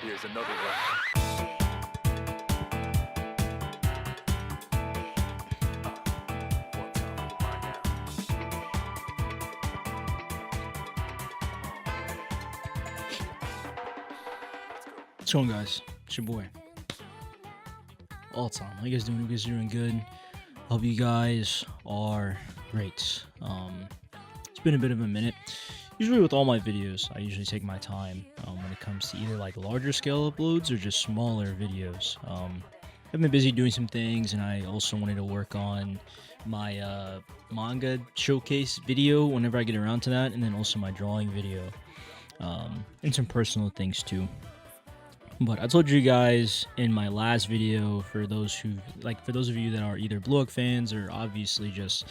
Here's another one. One time for Manga. What's going on, guys? It's your boy. All time. How you guys doing? You guys doing good? Hope you guys are great. It's been a bit of a minute. Usually with all my videos, I usually take my time when it comes to either like larger scale uploads or just smaller videos. I've been busy doing some things, and I also wanted to work on my manga showcase video whenever I get around to that, and then also my drawing video, and some personal things too. But I told you guys in my last video, for those of you that are either Blue Oak fans or obviously just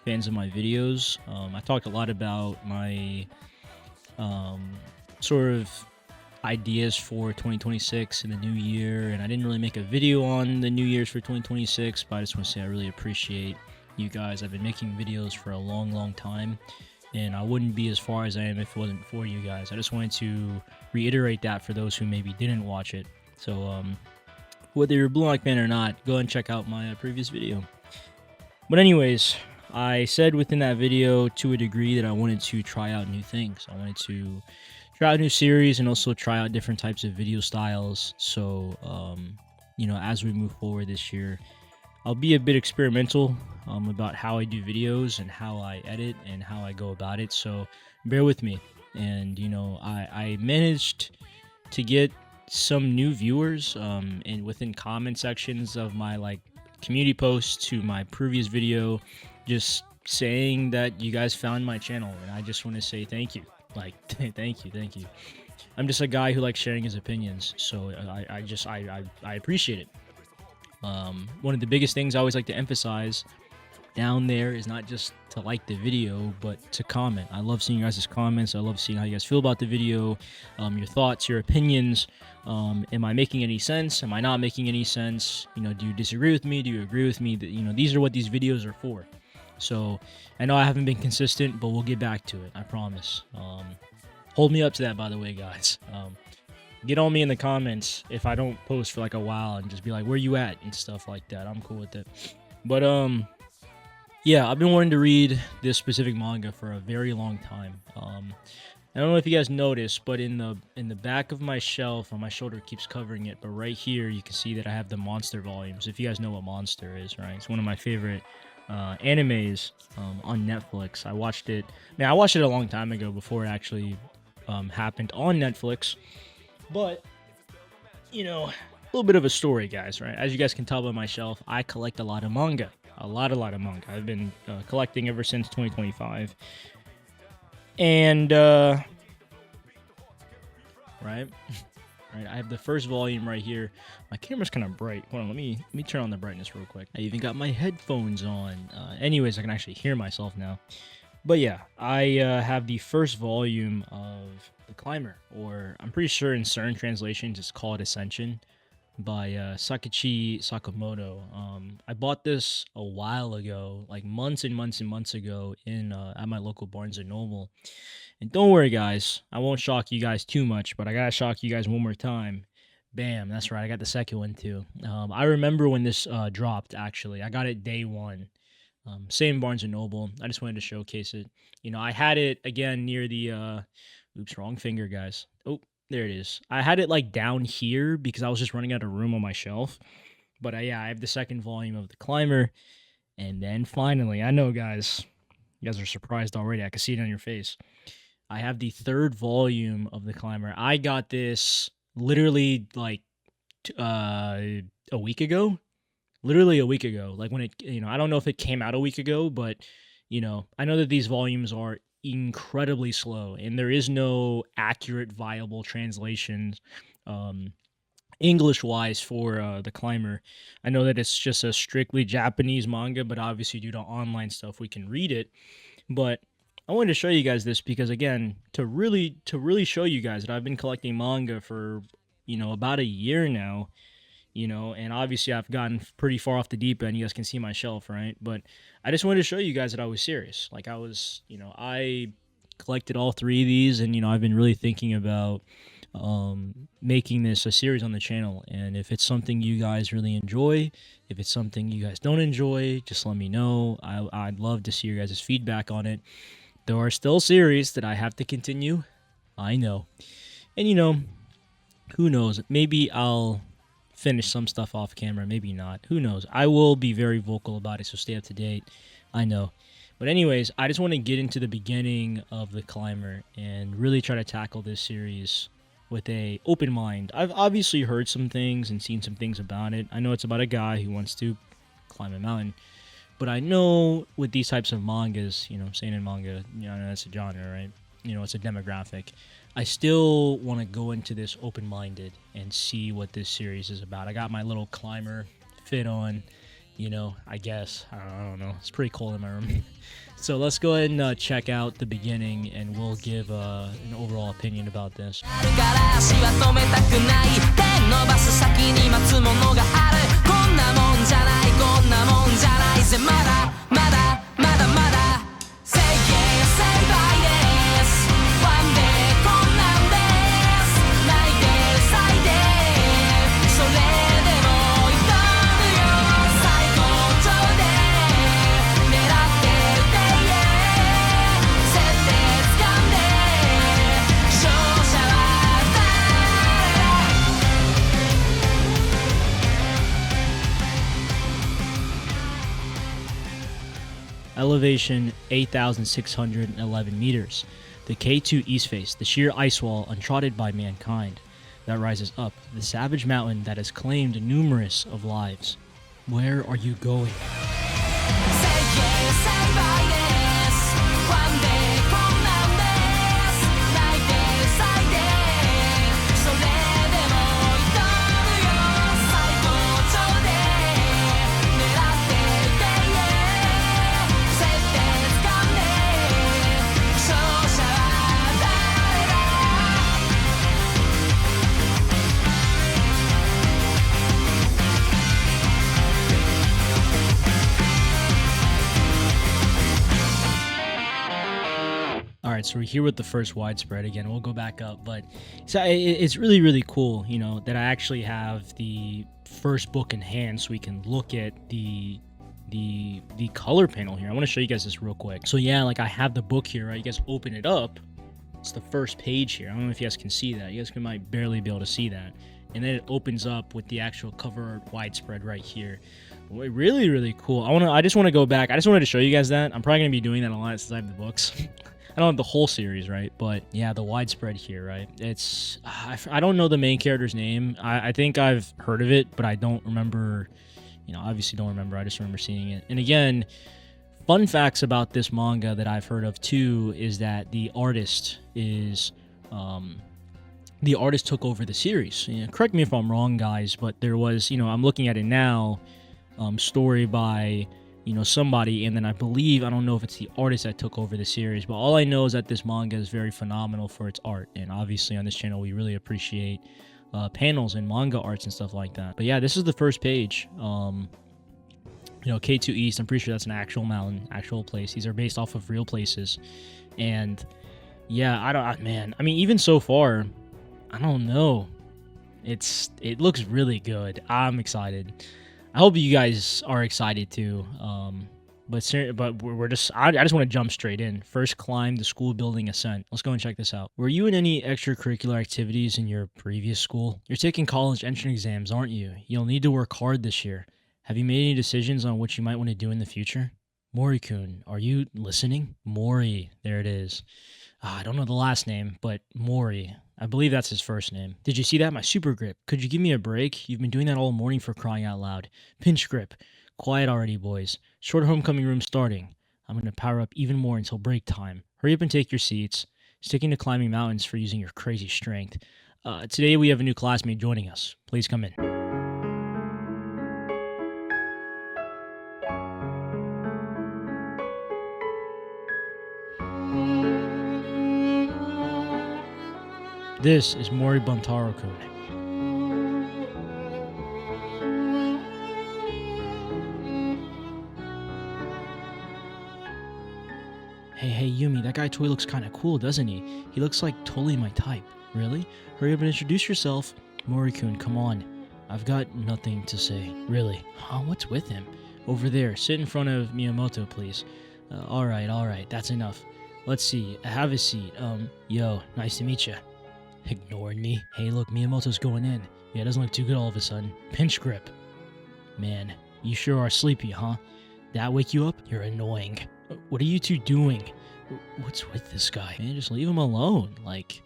fans of my videos, I talked a lot about my sort of ideas for 2026 and the new year, and I didn't really make a video on the New Year's for 2026, but I just want to say I really appreciate you guys. I've been making videos for a long time, and I wouldn't be as far as I am if it wasn't for you guys. I just wanted to reiterate that for those who maybe didn't watch it. So whether you're a Blue Oak fan or not, go and check out my previous video. But anyways, I said within that video to a degree that I wanted to try out new things. I wanted to try out new series and also try out different types of video styles. So as we move forward this year, I'll be a bit experimental about how I do videos and how I edit and how I go about it. So bear with me. And I managed to get some new viewers and within comment sections of my community posts to my previous video, just saying that you guys found my channel, and I just want to say thank you. Thank you. I'm just a guy who likes sharing his opinions, so I appreciate it. One of the biggest things I always like to emphasize down there is not just to like the video, but to comment. I love seeing you guys' comments. I love seeing how you guys feel about the video, your thoughts, your opinions. Am I making any sense? Am I not making any sense? Do you disagree with me? Do you agree with me? That these are what these videos are for. So I know I haven't been consistent, but we'll get back to it. I promise. Hold me up to that, by the way, guys. Get on me in the comments if I don't post for a while, and just be like, where you at and stuff like that. I'm cool with it. But yeah, I've been wanting to read this specific manga for a very long time. I don't know if you guys noticed, but in the back of my shelf, on my shoulder, keeps covering it, but right here you can see that I have the Monster volumes. If you guys know what Monster is, right? It's one of my favorite animes on Netflix. I watched it a long time ago, before it actually happened on Netflix. But a little bit of a story, guys, right? As you guys can tell by my shelf, I collect a lot of manga. A lot of manga. I've been collecting ever since 2025. And, right, I have the first volume right here. My camera's kind of bright. Hold on, let me turn on the brightness real quick. I even got my headphones on. Anyways, I can actually hear myself now. But yeah, I have the first volume of The Climber, or I'm pretty sure in certain translations it's called Ascension, by Sakichi Sakamoto. I bought this a while ago, months and months ago, in at my local Barnes & Noble. And don't worry, guys, I won't shock you guys too much, but I gotta shock you guys one more time. Bam, that's right, I got the second one too. I remember when this dropped, actually. I got it day one. Same Barnes & Noble. I just wanted to showcase it. I had it, again, near the... oops, wrong finger, guys. Oh, there it is. I had it down here because I was just running out of room on my shelf. But yeah, I have the second volume of The Climber. And then finally, I know, guys, you guys are surprised already. I can see it on your face. I have the third volume of The Climber. I got this literally a week ago. Literally a week ago. When it, I don't know if it came out a week ago, but, I know that these volumes are incredibly slow, and there is no accurate, viable translations English-wise for The Climber. I know that it's just a strictly Japanese manga, but obviously due to online stuff, we can read it. But I wanted to show you guys this because, again, to really show you guys that I've been collecting manga for, about a year now, and obviously I've gotten pretty far off the deep end. You guys can see my shelf, right? But I just wanted to show you guys that I was serious. I collected all three of these, and, I've been really thinking about making this a series on the channel. And if it's something you guys really enjoy, if it's something you guys don't enjoy, just let me know. I'd love to see your guys' feedback on it. There are still series that I have to continue. I know. And who knows? Maybe I'll finish some stuff off camera, maybe not. Who knows? I will be very vocal about it, so stay up to date. I know. But anyways, I just want to get into the beginning of The Climber and really try to tackle this series with a open mind. I've obviously heard some things and seen some things about it. I know it's about a guy who wants to climb a mountain. But I know with these types of mangas, seinen manga, that's a genre, right? It's a demographic. I still want to go into this open-minded and see what this series is about. I got my little climber fit on, I guess. I don't know. It's pretty cold in my room. So let's go ahead and check out the beginning, and we'll give an overall opinion about this. Elevation 8,611 meters. The K2 East Face, the sheer ice wall untrodden by mankind that rises up, the savage mountain that has claimed numerous of lives. Where are you going? Alright, so we're here with the first widespread. Again, we'll go back up, but so it's really, really cool, that I actually have the first book in hand so we can look at the color panel here. I want to show you guys this real quick. So yeah, like I have the book here, right? You guys open it up. It's the first page here. I don't know if you guys can see that. You guys might barely be able to see that. And then it opens up with the actual cover art widespread right here. Really, really cool. I just want to go back. I just wanted to show you guys that. I'm probably going to be doing that a lot since I have the books. I don't have the whole series, right? But yeah, the widespread here, right? It's I don't know the main character's name. I think I've heard of it, but I don't remember. Obviously don't remember. I just remember seeing it. And again, fun facts about this manga that I've heard of too is that the artist took over the series. Correct me if I'm wrong, guys, but there was, I'm looking at it now, story by somebody, and then I don't know if it's the artist that took over the series, but all I know is that this manga is very phenomenal for its art, and obviously on this channel we really appreciate panels and manga arts and stuff like that. But yeah, this is the first page. K2 East, I'm pretty sure that's an actual mountain, actual place. These are based off of real places, and yeah, even so far, I don't know. It looks really good. I'm excited. I hope you guys are excited too. But I just want to jump straight in. First climb the school building ascent. Let's go and check this out. Were you in any extracurricular activities in your previous school? You're taking college entrance exams, aren't you? You'll need to work hard this year. Have you made any decisions on what you might want to do in the future? Mori-kun, are you listening? Mori, there it is. I don't know the last name, but Mori. I believe that's his first name. Did you see that? My super grip. Could you give me a break? You've been doing that all morning for crying out loud. Pinch grip. Quiet already, boys. Short homecoming room starting. I'm going to power up even more until break time. Hurry up and take your seats. Sticking to climbing mountains for using your crazy strength. Today we have a new classmate joining us. Please come in. This is Mori Buntaro-kun. Hey Yumi, that guy Toy looks kinda cool, doesn't he? He looks like totally my type. Really? Hurry up and introduce yourself. Mori-kun, come on. I've got nothing to say. Really? Huh? What's with him? Over there. Sit in front of Miyamoto, please. Alright. That's enough. Let's see. Have a seat. Yo, nice to meet you. Ignoring me? Hey, look, Miyamoto's going in. Yeah, it doesn't look too good all of a sudden. Pinch grip. Man, you sure are sleepy, huh? That wake you up? You're annoying. What are you two doing? What's with this guy? Man, just leave him alone. Like,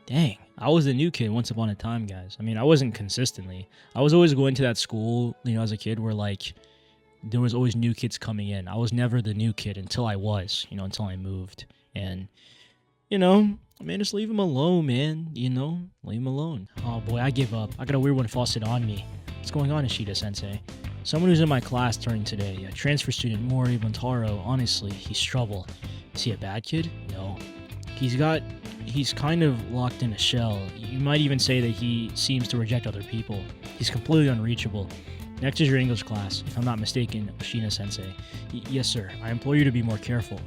dang. I was the new kid once upon a time, guys. I mean, I wasn't consistently. I was always going to that school, as a kid where, like, there was always new kids coming in. I was never the new kid until I was, until I moved. And, man, just leave him alone, man. Leave him alone. Oh, boy, I give up. I got a weird one faucet on me. What's going on, Ishida-sensei? Someone who's in my class turned today. A transfer student, Mori Buntaro. Honestly, he's trouble. Is he a bad kid? No. He's kind of locked in a shell. You might even say that he seems to reject other people. He's completely unreachable. Next is your English class, if I'm not mistaken, Oshina-sensei. Yes, sir. I implore you to be more careful.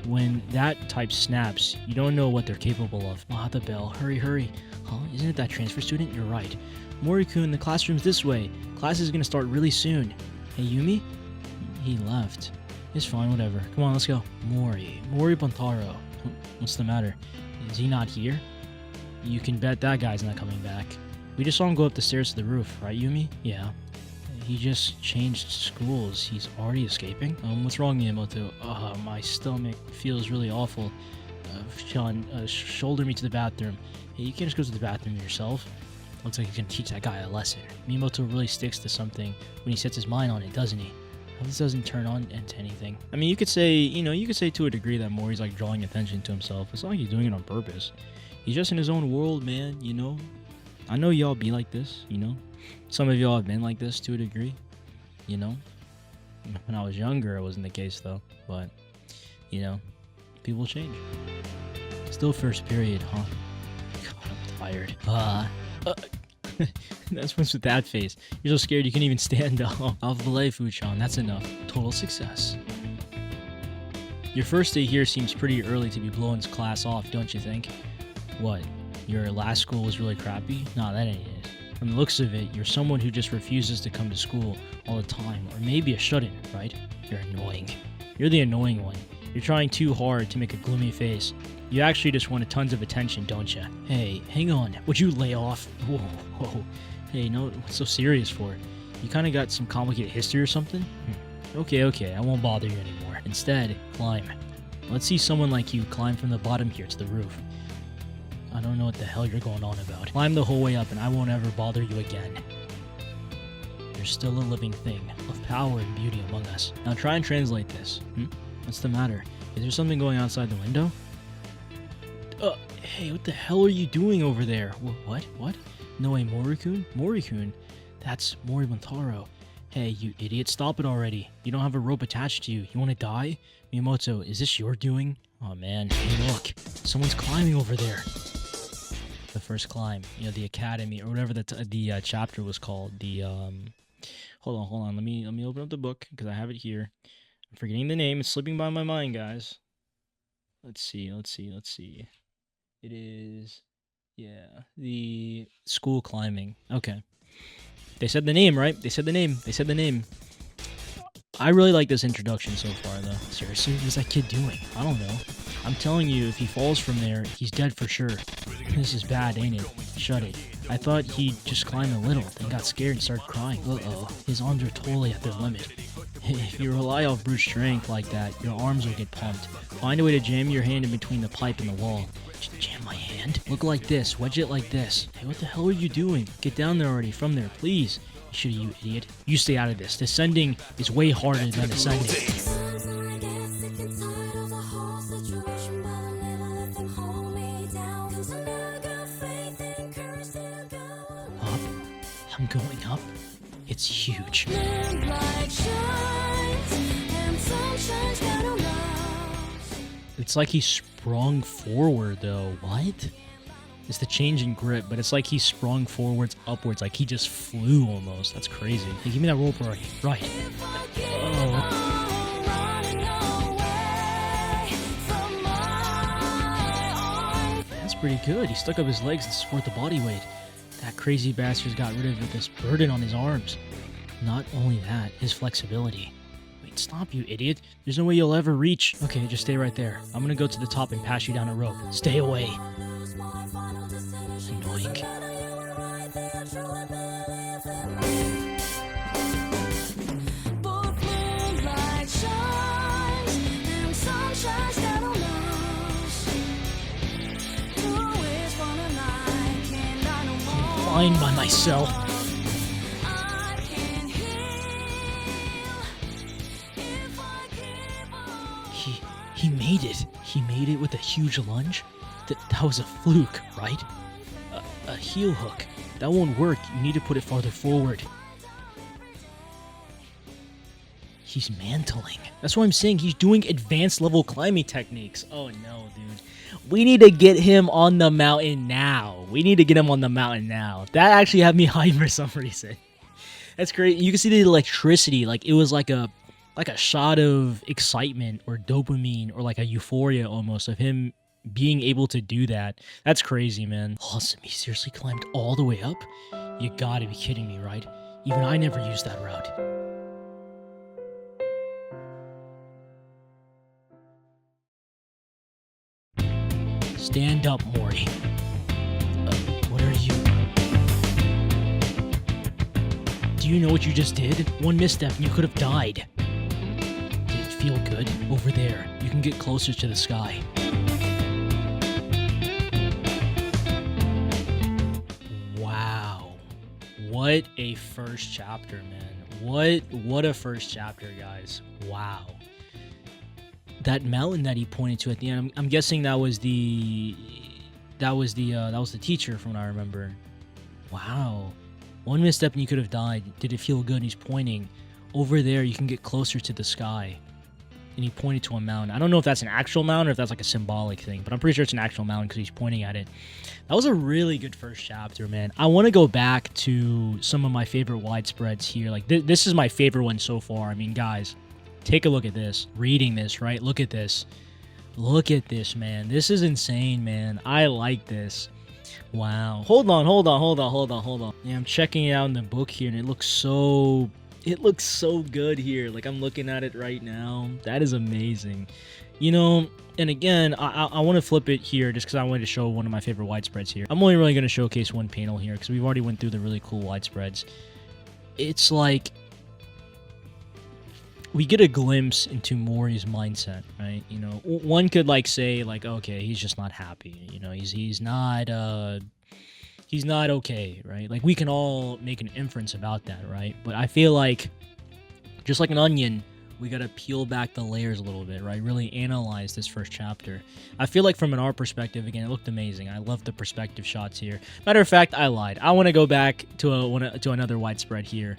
When that type snaps, you don't know what they're capable of. Ah, the bell. Hurry. Huh? Isn't it that transfer student? You're right. Mori-kun, the classroom's this way. Class is gonna start really soon. Hey, Yumi? He left. It's fine, whatever. Come on, let's go. Mori Buntaro. What's the matter? Is he not here? You can bet that guy's not coming back. We just saw him go up the stairs to the roof, right, Yumi? Yeah. He just changed schools. He's already escaping? What's wrong, Miyamoto? My stomach feels really awful. Sean, shoulder me to the bathroom. Hey, you can't just go to the bathroom yourself. Looks like he's gonna teach that guy a lesson. Miyamoto really sticks to something when he sets his mind on it, doesn't he? This doesn't turn on into anything. I mean, you could say to a degree that Mori's like drawing attention to himself. It's not like he's doing it on purpose. He's just in his own world, man, I know y'all be like this, Some of y'all have been like this to a degree, When I was younger, it wasn't the case, though. But, people change. Still first period, huh? God, I'm tired. That's what's with that face. You're so scared you can't even stand up. Alphalay, Fuchan, that's enough. Total success. Your first day here seems pretty early to be blowing class off, don't you think? What? Your last school was really crappy? Nah, that ain't it. From the looks of it, you're someone who just refuses to come to school all the time, or maybe a shut-in, right? You're annoying. You're the annoying one. You're trying too hard to make a gloomy face. You actually just wanted tons of attention, don't you? Hey, hang on. Would you lay off? Whoa. Hey, no, what's so serious for? You kind of got some complicated history or something? Okay, I won't bother you anymore. Instead, climb. Let's see someone like you climb from the bottom here to the roof. I don't know what the hell you're going on about. Climb the whole way up and I won't ever bother you again. You're still a living thing, of power and beauty among us. Now try and translate this. What's the matter? Is there something going outside the window? Hey, what the hell are you doing over there? What? No way, Mori-kun? Mori-kun? That's Mori Buntaro. Hey, you idiot, stop it already. You don't have a rope attached to you. You want to die? Miyamoto, is this your doing? Oh man, hey look, someone's climbing over there. The first climb, the academy, or whatever the chapter was called. The, hold on, let me open up the book, because I have it here. I'm forgetting the name, it's slipping by my mind, guys. Let's see. It is, the school climbing. Okay. They said the name, right? They said the name. I really like this introduction so far, though. Seriously, what is that kid doing? I don't know. I'm telling you, if he falls from there, he's dead for sure. This is bad, ain't it? Shut it. I thought he'd just climb a little, then got scared and started crying. Uh-oh. His arms are totally at their limit. If you rely off brute strength like that, your arms will get pumped. Find a way to jam your hand in between the pipe and the wall. Jam my hand? Look like this. Wedge it like this. Hey, what the hell are you doing? Get down there already. From there, please. You idiot. You stay out of this. Descending is way harder than ascending. Up? I'm going up? It's huge. It's like he sprung forward, though. What? It's the change in grip, but it's like he sprung forwards, upwards, like he just flew almost. That's crazy. Hey, give me that rope already. Right. Oh. That's pretty good. He stuck up his legs to support the body weight. That crazy bastard's got rid of this burden on his arms. Not only that, his flexibility. Wait, stop, you idiot. There's no way you'll ever reach. Okay, just stay right there. I'm gonna go to the top and pass you down a rope. Stay away. Annoying. Fine by myself. He made it. He made it with a huge lunge. That was a fluke, right? A heel hook. That won't work. You need to put it farther forward. He's mantling. That's what I'm saying. He's doing advanced level climbing techniques. Oh no, dude. We need to get him on the mountain now. That actually had me hyped for some reason. That's great. You can see the electricity. Like it was like a shot of excitement or dopamine or like a euphoria almost of him being able to do that. That's crazy, man. Awesome. He seriously climbed all the way up? You gotta be kidding me, right? Even I never used that route. Stand up, Mori. What are you? Do you know what you just did? One misstep and you could have died. Did it feel good? Over there. You can get closer to the sky. Wow. What a first chapter, man. What a first chapter, guys. Wow. That mountain that he pointed to at the end, I'm guessing that was the teacher from what I remember. Wow. One misstep and you could have died. Did it feel good? And he's pointing. Over there, you can get closer to the sky. And he pointed to a mountain. I don't know if that's an actual mountain or if that's like a symbolic thing, but I'm pretty sure it's an actual mountain because he's pointing at it. That was a really good first chapter, man. I want to go back to some of my favorite widespreads here. Like, this is my favorite one so far. I mean, guys, take a look at this. Reading this, right? Look at this. Look at this, man. This is insane, man. I like this. Wow. Hold on. Yeah, I'm checking it out in the book here, and it looks so good here. Like, I'm looking at it right now. That is amazing. You know, and again, I want to flip it here just because I wanted to show one of my favorite widespreads here. I'm only really going to showcase one panel here because we've already went through the really cool widespreads. It's like we get a glimpse into Mori's mindset, right? You know, one could like say like, okay, he's just not happy. You know, he's not okay, right? Like we can all make an inference about that, right? But I feel like just like an onion, we got to peel back the layers a little bit, right? Really analyze this first chapter. I feel like from an art perspective, again, it looked amazing. I love the perspective shots here. Matter of fact, I lied. I want to go back to another widespread here.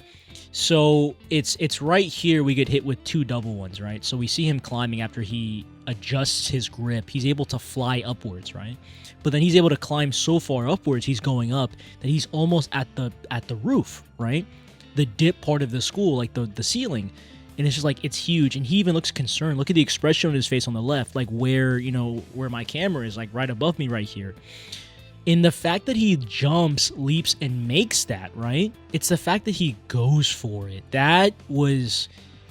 So it's right here we get hit with two double ones, right? So we see him climbing after he adjusts his grip. He's able to fly upwards, right? But then he's able to climb so far upwards, he's going up, that he's almost at the roof, right? The dip part of the school, like the ceiling. And it's just like, it's huge. And he even looks concerned. Look at the expression on his face on the left, like where my camera is, like right above me right here. In the fact that he jumps, leaps, and makes that, right? It's the fact that he goes for it. That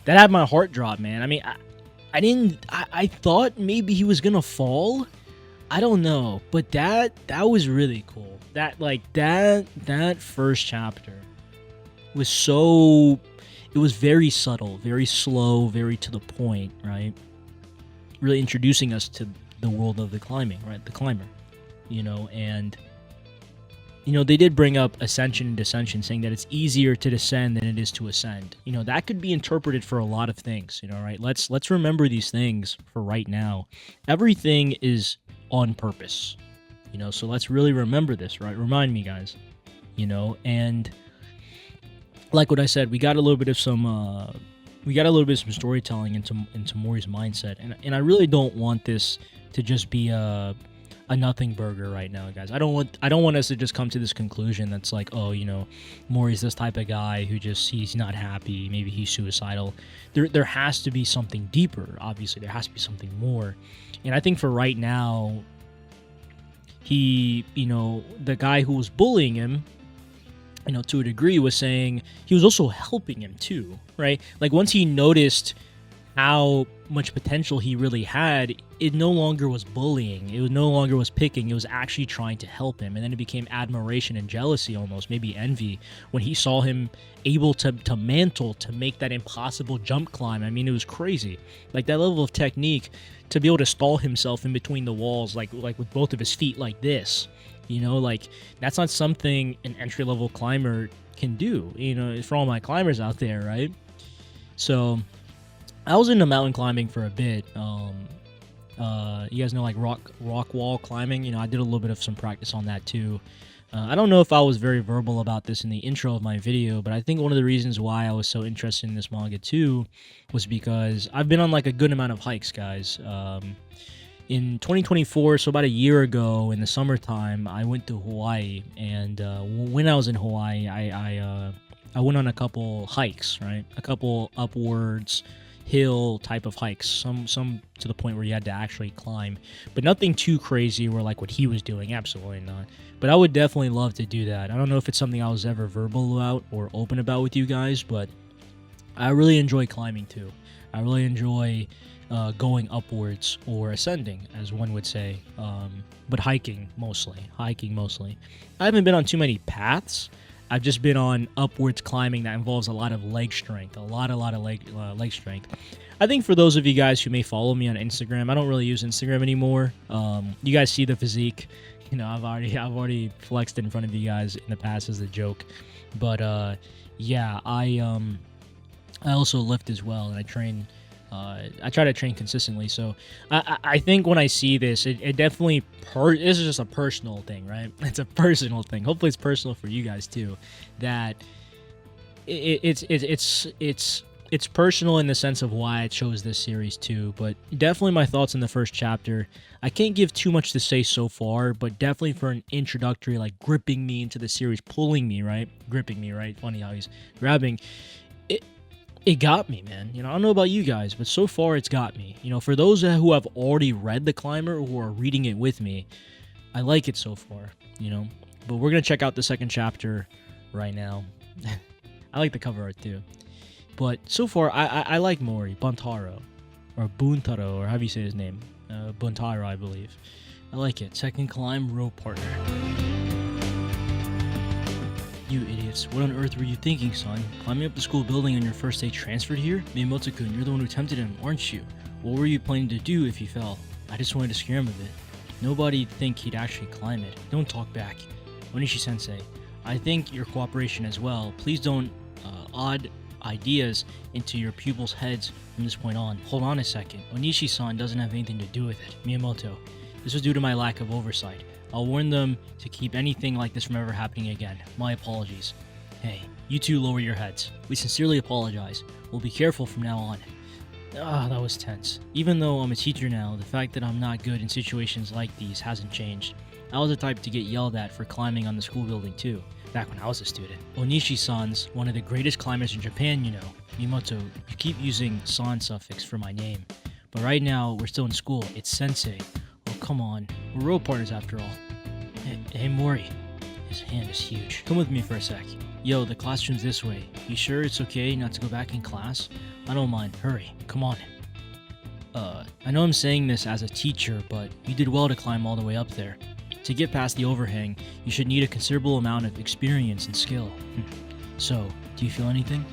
had my heart drop, man. I mean, I thought maybe he was gonna fall. I don't know. But that was really cool. That first chapter was so... It was very subtle, very slow, very to the point, right? Really introducing us to the world of the climbing, right? The climber, you know, and, you know, they did bring up ascension and descension, saying that it's easier to descend than it is to ascend. You know, that could be interpreted for a lot of things, you know, right? Let's remember these things for right now. Everything is on purpose, you know, so let's really remember this, right? Remind me, guys, you know, and... Like what I said, we got a little bit of some storytelling into Mori's mindset, and I really don't want this to just be a nothing burger right now, guys. I don't want us to just come to this conclusion that's like, oh, you know, Mori's this type of guy who just he's not happy, maybe he's suicidal. There has to be something deeper. Obviously, there has to be something more, and I think for right now, he, the guy who was bullying him, to a degree, was saying he was also helping him too, right? Like, once he noticed how much potential he really had, it no longer was bullying. It was no longer was picking. It was actually trying to help him. And then it became admiration and jealousy, almost maybe envy, when he saw him able to mantle, to make that impossible jump climb. I mean, it was crazy. Like, that level of technique, to be able to stall himself in between the walls, like with both of his feet like this, like, that's not something an entry-level climber can do, for all my climbers out there, right? So I was into mountain climbing for a bit. You guys know, like, rock wall climbing. I did a little bit of some practice on that too. I don't know if I was very verbal about this in the intro of my video, but I think one of the reasons why I was so interested in this manga too was because I've been on, like, a good amount of hikes, guys. In 2024, so about a year ago in the summertime, I went to Hawaii, and when I was in Hawaii, I went on a couple hikes, right? A couple upwards hill type of hikes, some to the point where you had to actually climb, but nothing too crazy or like what he was doing, absolutely not. But I would definitely love to do that. I don't know if it's something I was ever verbal about or open about with you guys, but I really enjoy climbing too. I really enjoy going upwards or ascending, as one would say, but hiking mostly. I haven't been on too many paths. I've just been on upwards climbing that involves a lot of leg strength, a lot of leg strength. I think for those of you guys who may follow me on Instagram, I don't really use Instagram anymore. You guys see the physique. I've already flexed in front of you guys in the past as a joke, but yeah, I also lift as well, and I train. I try to train consistently, so I think when I see this, it definitely this is just a personal thing, right? It's a personal thing. Hopefully, it's personal for you guys too. That it's personal in the sense of why I chose this series too. But definitely my thoughts in the first chapter. I can't give too much to say so far, but definitely for an introductory, like, gripping me into the series, pulling me, right, gripping me, right. Funny how he's grabbing. It got me, man. I don't know about you guys, but so far it's got me. For those who have already read The Climber or who are reading it with me, I like it so far, But we're going to check out the second chapter right now. I like the cover art too. But so far, I like Mori, Buntaro, or Buntaro, or however you say his name. Buntaro, I believe. I like it. Second climb, row partner. You idiots. What on earth were you thinking, son? Climbing up the school building on your first day transferred here? Miyamoto-kun, you're the one who tempted him, aren't you? What were you planning to do if he fell? I just wanted to scare him a bit. Nobody'd think he'd actually climb it. Don't talk back. Onishi-sensei, I think your cooperation as well. Please don't odd ideas into your pupils' heads from this point on. Hold on a second. Onishi-san doesn't have anything to do with it. Miyamoto, this was due to my lack of oversight. I'll warn them to keep anything like this from ever happening again. My apologies. Hey, you two lower your heads. We sincerely apologize. We'll be careful from now on. That was tense. Even though I'm a teacher now, the fact that I'm not good in situations like these hasn't changed. I was the type to get yelled at for climbing on the school building too, back when I was a student. Onishi-san's one of the greatest climbers in Japan, Miyamoto, you keep using san suffix for my name. But right now, we're still in school. It's sensei. Oh, come on. We're row partners after all. Hey, Mori. His hand is huge. Come with me for a sec. Yo, the classroom's this way. You sure it's okay not to go back in class? I don't mind. Hurry. Come on. I know I'm saying this as a teacher, but you did well to climb all the way up there. To get past the overhang, you should need a considerable amount of experience and skill. So, do you feel anything?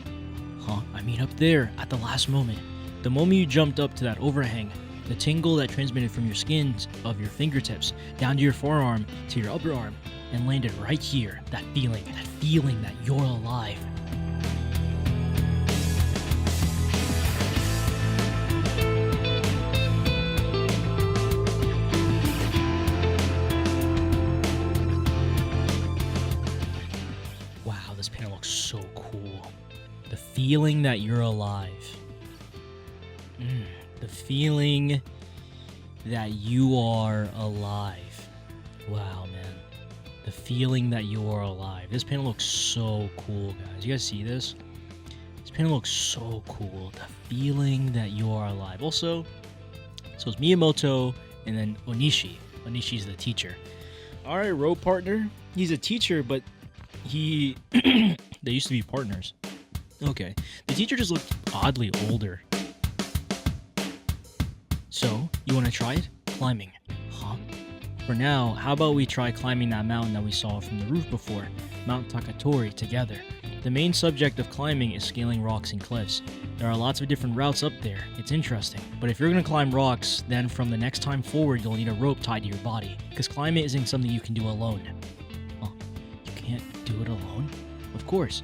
Huh? I mean up there, at the last moment. The moment you jumped up to that overhang, the tingle that transmitted from your skin of your fingertips down to your forearm to your upper arm and landed right here. That feeling that you're alive. Wow, this panel looks so cool. The feeling that you're alive. The feeling that you are alive. Wow, man. The feeling that you are alive. This panel looks so cool, guys. You guys see this? This panel looks so cool. The feeling that you are alive. Also, so it's Miyamoto and then Onishi. Onishi's the teacher. All right, rope partner. He's a teacher, but they used to be partners. Okay. The teacher just looked oddly older. So, you want to try it? Climbing. Huh? For now, how about we try climbing that mountain that we saw from the roof before, Mount Takatori, together. The main subject of climbing is scaling rocks and cliffs. There are lots of different routes up there. It's interesting. But if you're going to climb rocks, then from the next time forward, you'll need a rope tied to your body. Because climbing isn't something you can do alone. Huh? You can't do it alone? Of course.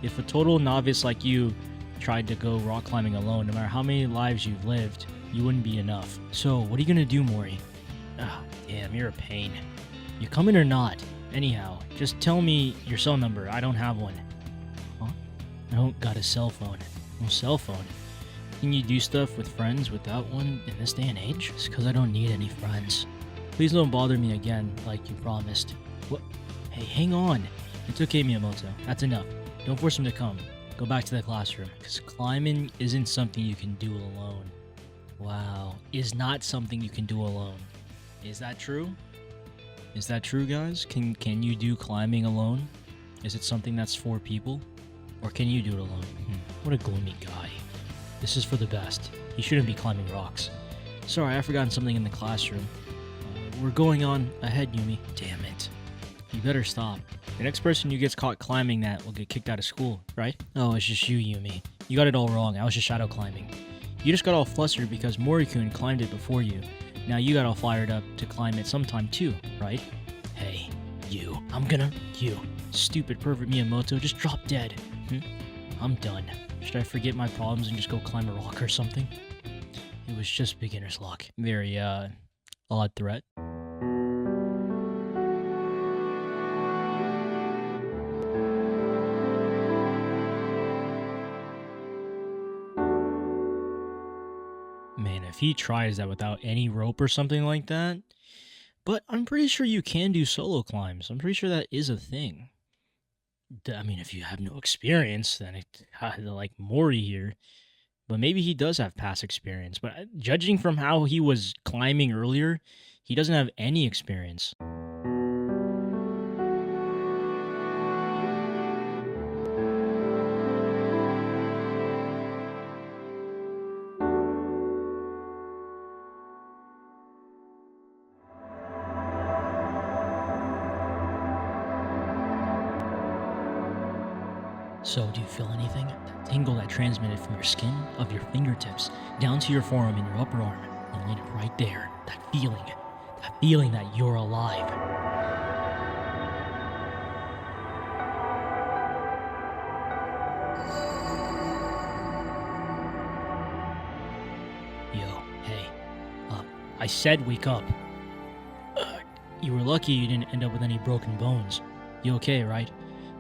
If a total novice like you tried to go rock climbing alone, no matter how many lives you've lived, you wouldn't be enough. So, what are you going to do, Mori? Ah, damn, you're a pain. You coming or not? Anyhow, just tell me your cell number. I don't have one. Huh? I don't got a cell phone. No cell phone. Can you do stuff with friends without one in this day and age? It's because I don't need any friends. Please don't bother me again, like you promised. What? Hey, hang on. It's okay, Miyamoto. That's enough. Don't force him to come. Go back to the classroom. Because climbing isn't something you can do alone. Wow. Is not something you can do alone. Is that true? Is that true, guys? Can you do climbing alone? Is it something that's for people? Or can you do it alone? What a gloomy guy. This is for the best. He shouldn't be climbing rocks. Sorry, I've forgotten something in the classroom. We're going on ahead, Yumi. Damn it. You better stop. The next person who gets caught climbing that will get kicked out of school, right? Oh, it's just you, Yumi. You got it all wrong. I was just shadow climbing. You just got all flustered because Mori-kun climbed it before you. Now you got all fired up to climb it sometime too, right? Hey, you. You. Stupid pervert Miyamoto, just drop dead. I'm done. Should I forget my problems and just go climb a rock or something? It was just beginner's luck. Very, odd threat. Man, if he tries that without any rope or something like that... But I'm pretty sure you can do solo climbs. I'm pretty sure that is a thing. I mean, if you have no experience, then it's like Mori here. But maybe he does have past experience. But judging from how he was climbing earlier, he doesn't have any experience. So, do you feel anything? That tingle that transmitted from your skin, of your fingertips, down to your forearm and your upper arm, and laid it right there. That feeling that you're alive. Yo, hey, I said wake up. You were lucky you didn't end up with any broken bones. You okay, right?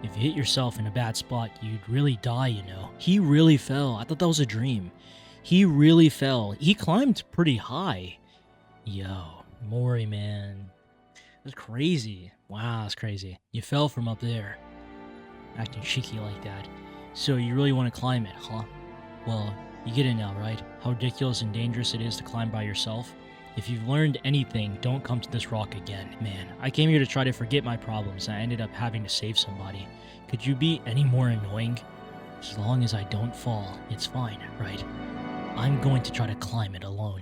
If you hit yourself in a bad spot, you'd really die, you know. He really fell. I thought that was a dream. He really fell. He climbed pretty high. Yo, Mori, man. That's crazy. Wow, that's crazy. You fell from up there. Acting cheeky like that. So you really want to climb it, huh? Well, you get it now, right? How ridiculous and dangerous it is to climb by yourself. If you've learned anything, don't come to this rock again. Man, I came here to try to forget my problems, and I ended up having to save somebody. Could you be any more annoying? As long as I don't fall, it's fine, right? I'm going to try to climb it alone.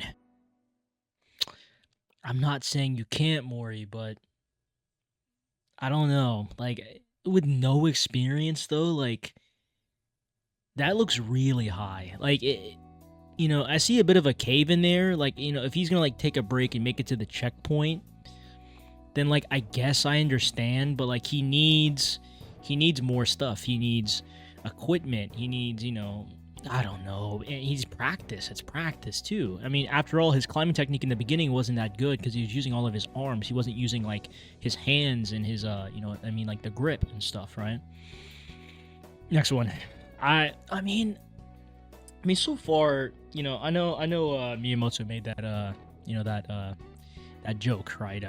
I'm not saying you can't, Mori, but... I don't know. Like, with no experience, though, like... That looks really high. Like, you know, I see a bit of a cave in there. Like, you know, if he's gonna, like, take a break and make it to the checkpoint, then, like, I guess I understand. But, like, he needs more stuff. He needs equipment. He needs, you know, I don't know. He's practice. It's practice, too. I mean, after all, his climbing technique in the beginning wasn't that good because he was using all of his arms. He wasn't using, like, his hands and his, you know, I mean, like, the grip and stuff, right? Next one. I mean, so far, you know, I know, Miyamoto made that, you know, that joke, right?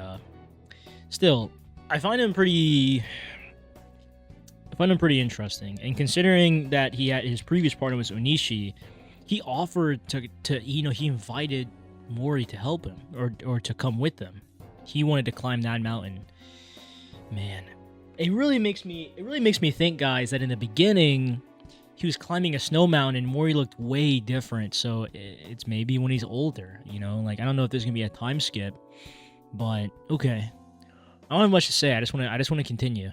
Still, I find him pretty interesting, and considering that he had his previous partner was Onishi, he offered to you know, he invited Mori to help him or to come with them. He wanted to climb that mountain, Man, it really makes me think, guys, that in the beginning he was climbing a snow mountain and Mori looked way different. So it's maybe when he's older, you know? Like, I don't know if there's gonna be a time skip, but okay. I don't have much to say. I just want to continue.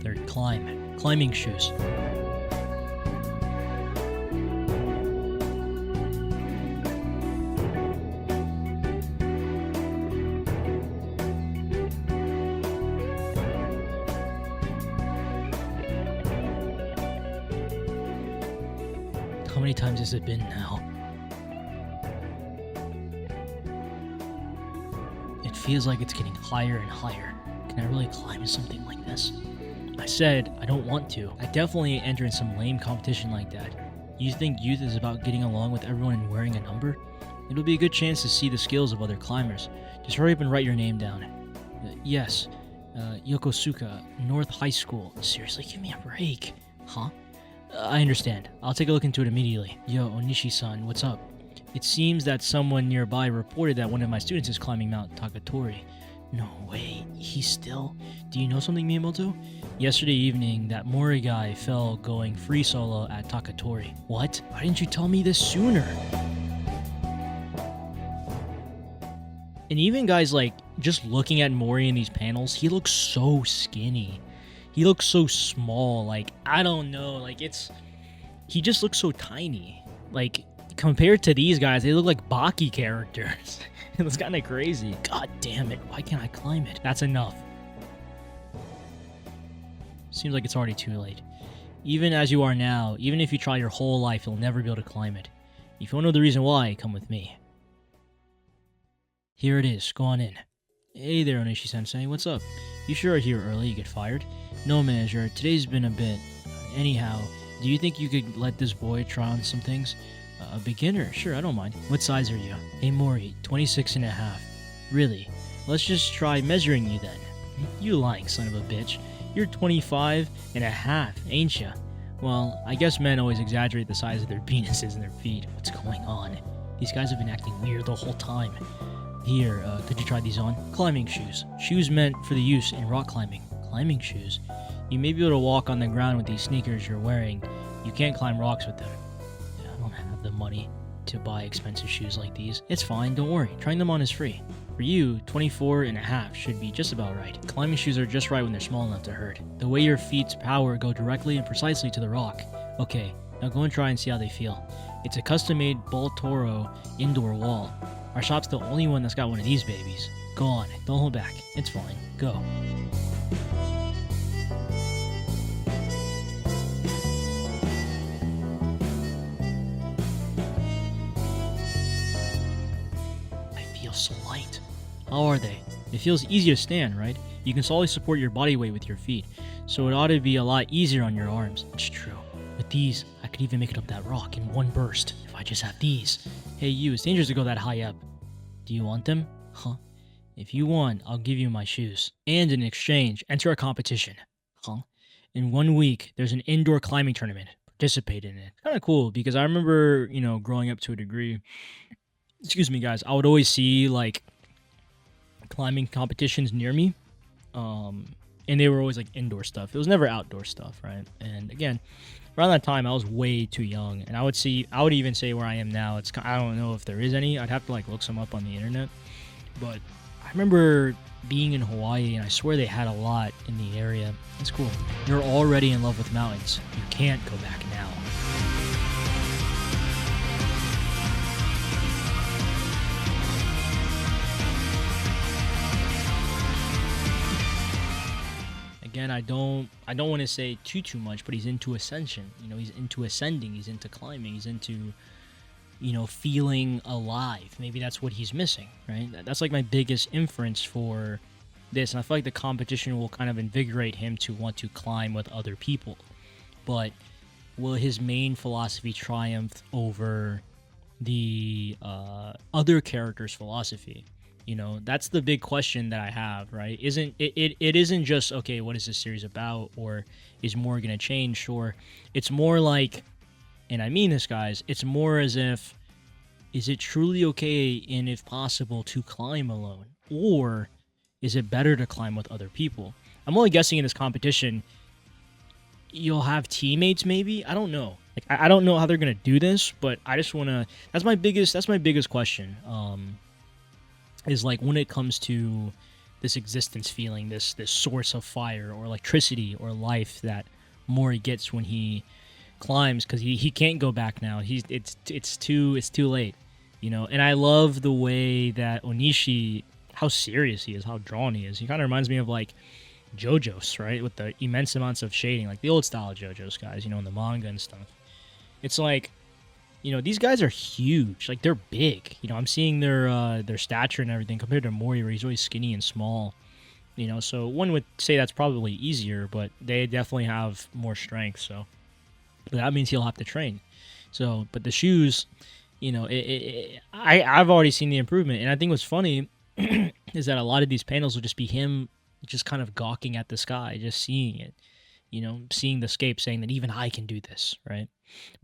Third climb, climbing shoes. How many times has it been now? It feels like it's getting higher and higher. Can I really climb something like this? I said I don't want to. I definitely enter in some lame competition like that. You think youth is about getting along with everyone and wearing a number? It'll be a good chance to see the skills of other climbers. Just hurry up and write your name down. Yes, Yokosuka, North High School. Seriously, give me a break. Huh? I understand. I'll take a look into it immediately. Yo, Onishi-san, what's up? It seems that someone nearby reported that one of my students is climbing Mount Takatori. No way. He's still... Do you know something, Miyamoto? Yesterday evening, that Mori guy fell going free solo at Takatori. What? Why didn't you tell me this sooner? And even guys, like, just looking at Mori in these panels, he looks so skinny. He looks so small. Like, I don't know. Like, he just looks so tiny. Like, compared to these guys, they look like Baki characters. It's kind of crazy. God damn it. Why can't I climb it? That's enough. Seems like it's already too late. Even as you are now, even if you try your whole life, you'll never be able to climb it. If you want to know the reason why, come with me. Here it is. Go on in. Hey there, Onishi-sensei. What's up? You sure are here early. You get fired? No, manager. Today's been a bit... Anyhow, do you think you could let this boy try on some things? A beginner? Sure, I don't mind. What size are you? Hey, Mori. 26 and a half. Really? Let's just try measuring you then. You lying son of a bitch. You're 25 and a half, ain't ya? Well, I guess men always exaggerate the size of their penises and their feet. What's going on? These guys have been acting weird the whole time. Here, could you try these on? Climbing shoes. Shoes meant for the use in rock climbing. Climbing shoes? You may be able to walk on the ground with these sneakers you're wearing. You can't climb rocks with them. I don't have the money to buy expensive shoes like these. It's fine, don't worry. Trying them on is free. For you, 24 and a half should be just about right. Climbing shoes are just right when they're small enough to hurt. The way your feet's power go directly and precisely to the rock. Okay, now go and try and see how they feel. It's a custom-made Baltoro indoor wall. Our shop's the only one that's got one of these babies. Go on, don't hold back. It's fine. Go. I feel so light. How are they? It feels easy to stand, right? You can solely support your body weight with your feet, so it ought to be a lot easier on your arms. It's true. With these, I could even make it up that rock in one burst, if I just have these. Hey you, it's dangerous to go that high up. Do you want them? Huh? If you want, I'll give you my shoes. And in exchange, enter a competition. Huh? In 1 week, there's an indoor climbing tournament. Participate in it. Kind of cool, because I remember, growing up to a degree, excuse me guys, I would always see, like, climbing competitions near me. And they were always, like, indoor stuff. It was never outdoor stuff, right? And again, around that time, I was way too young, and I would even say where I am now. I don't know if there is any. I'd have to like look some up on the internet. But I remember being in Hawaii, and I swear they had a lot in the area. It's cool. You're already in love with mountains. You can't go back now. Again, I don't want to say too much, but he's into ascension. He's into ascending. He's into climbing. He's into, feeling alive. Maybe that's what he's missing, right? That's like my biggest inference for this, and I feel like the competition will kind of invigorate him to want to climb with other people. But will his main philosophy triumph over the other character's philosophy? That's the big question that I have, right? It isn't just, okay, what is this series about, or is more going to change? Sure. It's more like, and I mean this, guys, it's more as if, is it truly okay and if possible to climb alone? or is it better to climb with other people? I'm only guessing in this competition you'll have teammates maybe. I don't know. Like I don't know how they're gonna do this, but I just wanna. That's my biggest question. Is like when it comes to this existence feeling, this source of fire or electricity or life that Mori gets when he climbs, because he can't go back now. It's too late, you know. And I love the way that Onishi, how serious he is, how drawn he is. He kind of reminds me of like JoJo's, right? With the immense amounts of shading, like the old style JoJo's guys, you know, in the manga and stuff. It's like, you know, these guys are huge. Like they're big. You know, I'm seeing their stature and everything compared to Mori, where he's really skinny and small. You know, so one would say that's probably easier, but they definitely have more strength. So but that means he'll have to train. So, but the shoes, you know, I've already seen the improvement, and I think what's funny is that a lot of these panels will just be him just kind of gawking at the sky, just seeing it, you know, seeing the scape, saying that even I can do this, right?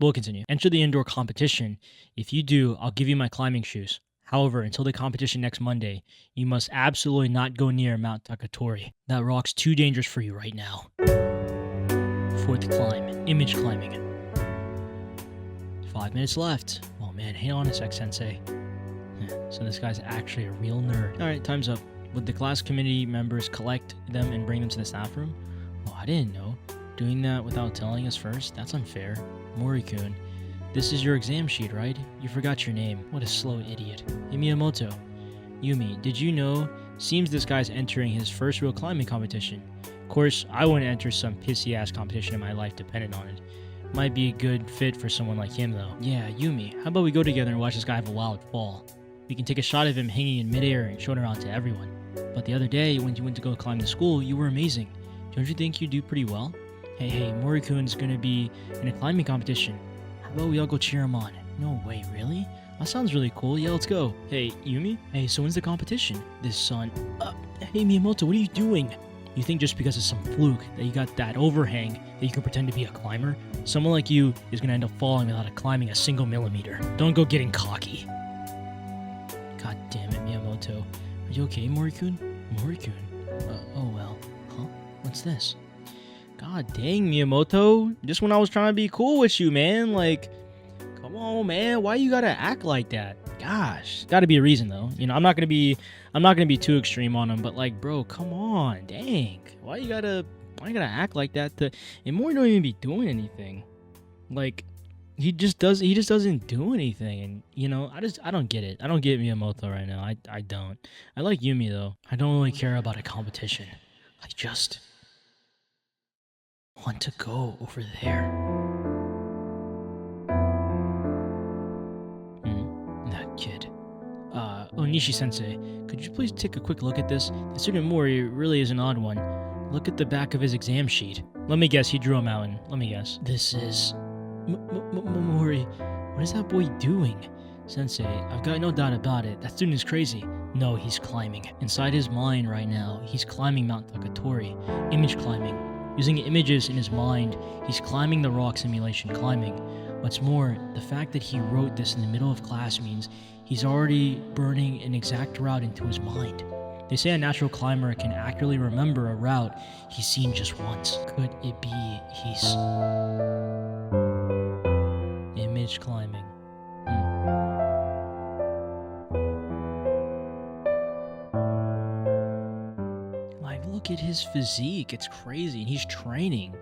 We'll continue. Enter the indoor competition. If you do, I'll give you my climbing shoes. However, until the competition next Monday, you must absolutely not go near Mount Takatori. That rock's too dangerous for you right now. Fourth climb, image climbing. 5 minutes left. Oh man, hang on a sec, Sensei. So this guy's actually a real nerd. Alright, time's up. Would the class committee members collect them and bring them to the staff room? Oh, I didn't know. Doing that without telling us first? That's unfair. Mori-kun, this is your exam sheet, right? You forgot your name. What a slow idiot. Hey, Miyamoto. Yumi, did you know? Seems this guy's entering his first real climbing competition. Of course, I wouldn't enter some pissy-ass competition if my life depended on it. Might be a good fit for someone like him, though. Yeah, Yumi, how about we go together and watch this guy have a wild fall? We can take a shot of him hanging in midair and show it around to everyone. But the other day, when you went to go climb the school, you were amazing. Don't you think you do pretty well? Hey, Mori-kun's gonna be in a climbing competition. How about we all go cheer him on? No way, really? That sounds really cool. Yeah, let's go. Hey, Yumi? Hey, so when's the competition? This son. Hey, Miyamoto, what are you doing? You think just because it's some fluke that you got that overhang that you can pretend to be a climber? Someone like you is gonna end up falling without climbing a single millimeter. Don't go getting cocky. God damn it, Miyamoto. Are you okay, Mori-kun? Mori-kun? Oh well. Huh? What's this? God dang, Miyamoto. Just when I was trying to be cool with you, man. Like, come on, man. Why you gotta act like that? Gosh. Gotta be a reason, though. You know, I'm not gonna be too extreme on him, but like, bro, come on. Dang. Why you gotta act like that? And Mori don't even be doing anything. Like, he just doesn't do anything. And, you know, I don't get it. I don't get Miyamoto right now. I don't. I like Yumi, though. I don't really care about a competition. I just want to go over there. That kid. Onishi-sensei, could you please take a quick look at this? The student Mori really is an odd one. Look at the back of his exam sheet. Let me guess, he drew a mountain. Let me guess. This is... Mori, what is that boy doing? Sensei, I've got no doubt about it. That student is crazy. No, he's climbing. Inside his mind right now, he's climbing Mount Takatori. Image climbing. Using images in his mind, he's climbing the rock simulation climbing. What's more, the fact that he wrote this in the middle of class means he's already burning an exact route into his mind. They say a natural climber can accurately remember a route he's seen just once. Could it be he's... image climbing? Like, look at his physique. It's crazy. And he's training.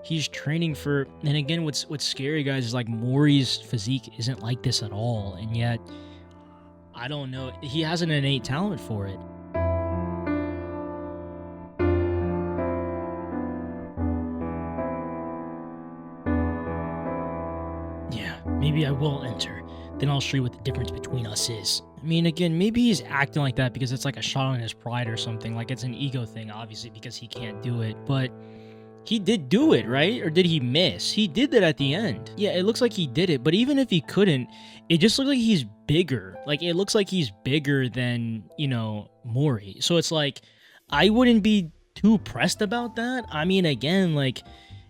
He's training for... And again, what's scary, guys, is like Mori's physique isn't like this at all. And yet, I don't know. He has an innate talent for it. Maybe I will enter. Then I'll show you what the difference between us is. I mean, again, maybe he's acting like that because it's like a shot on his pride or something. Like it's an ego thing, obviously, because he can't do it. But he did do it, right? Or did he miss? He did that at the end. Yeah, it looks like he did it. But even if he couldn't, it just looks like he's bigger. Like, it looks like he's bigger than, you know, Mori. So it's like, I wouldn't be too pressed about that. I mean, again, like...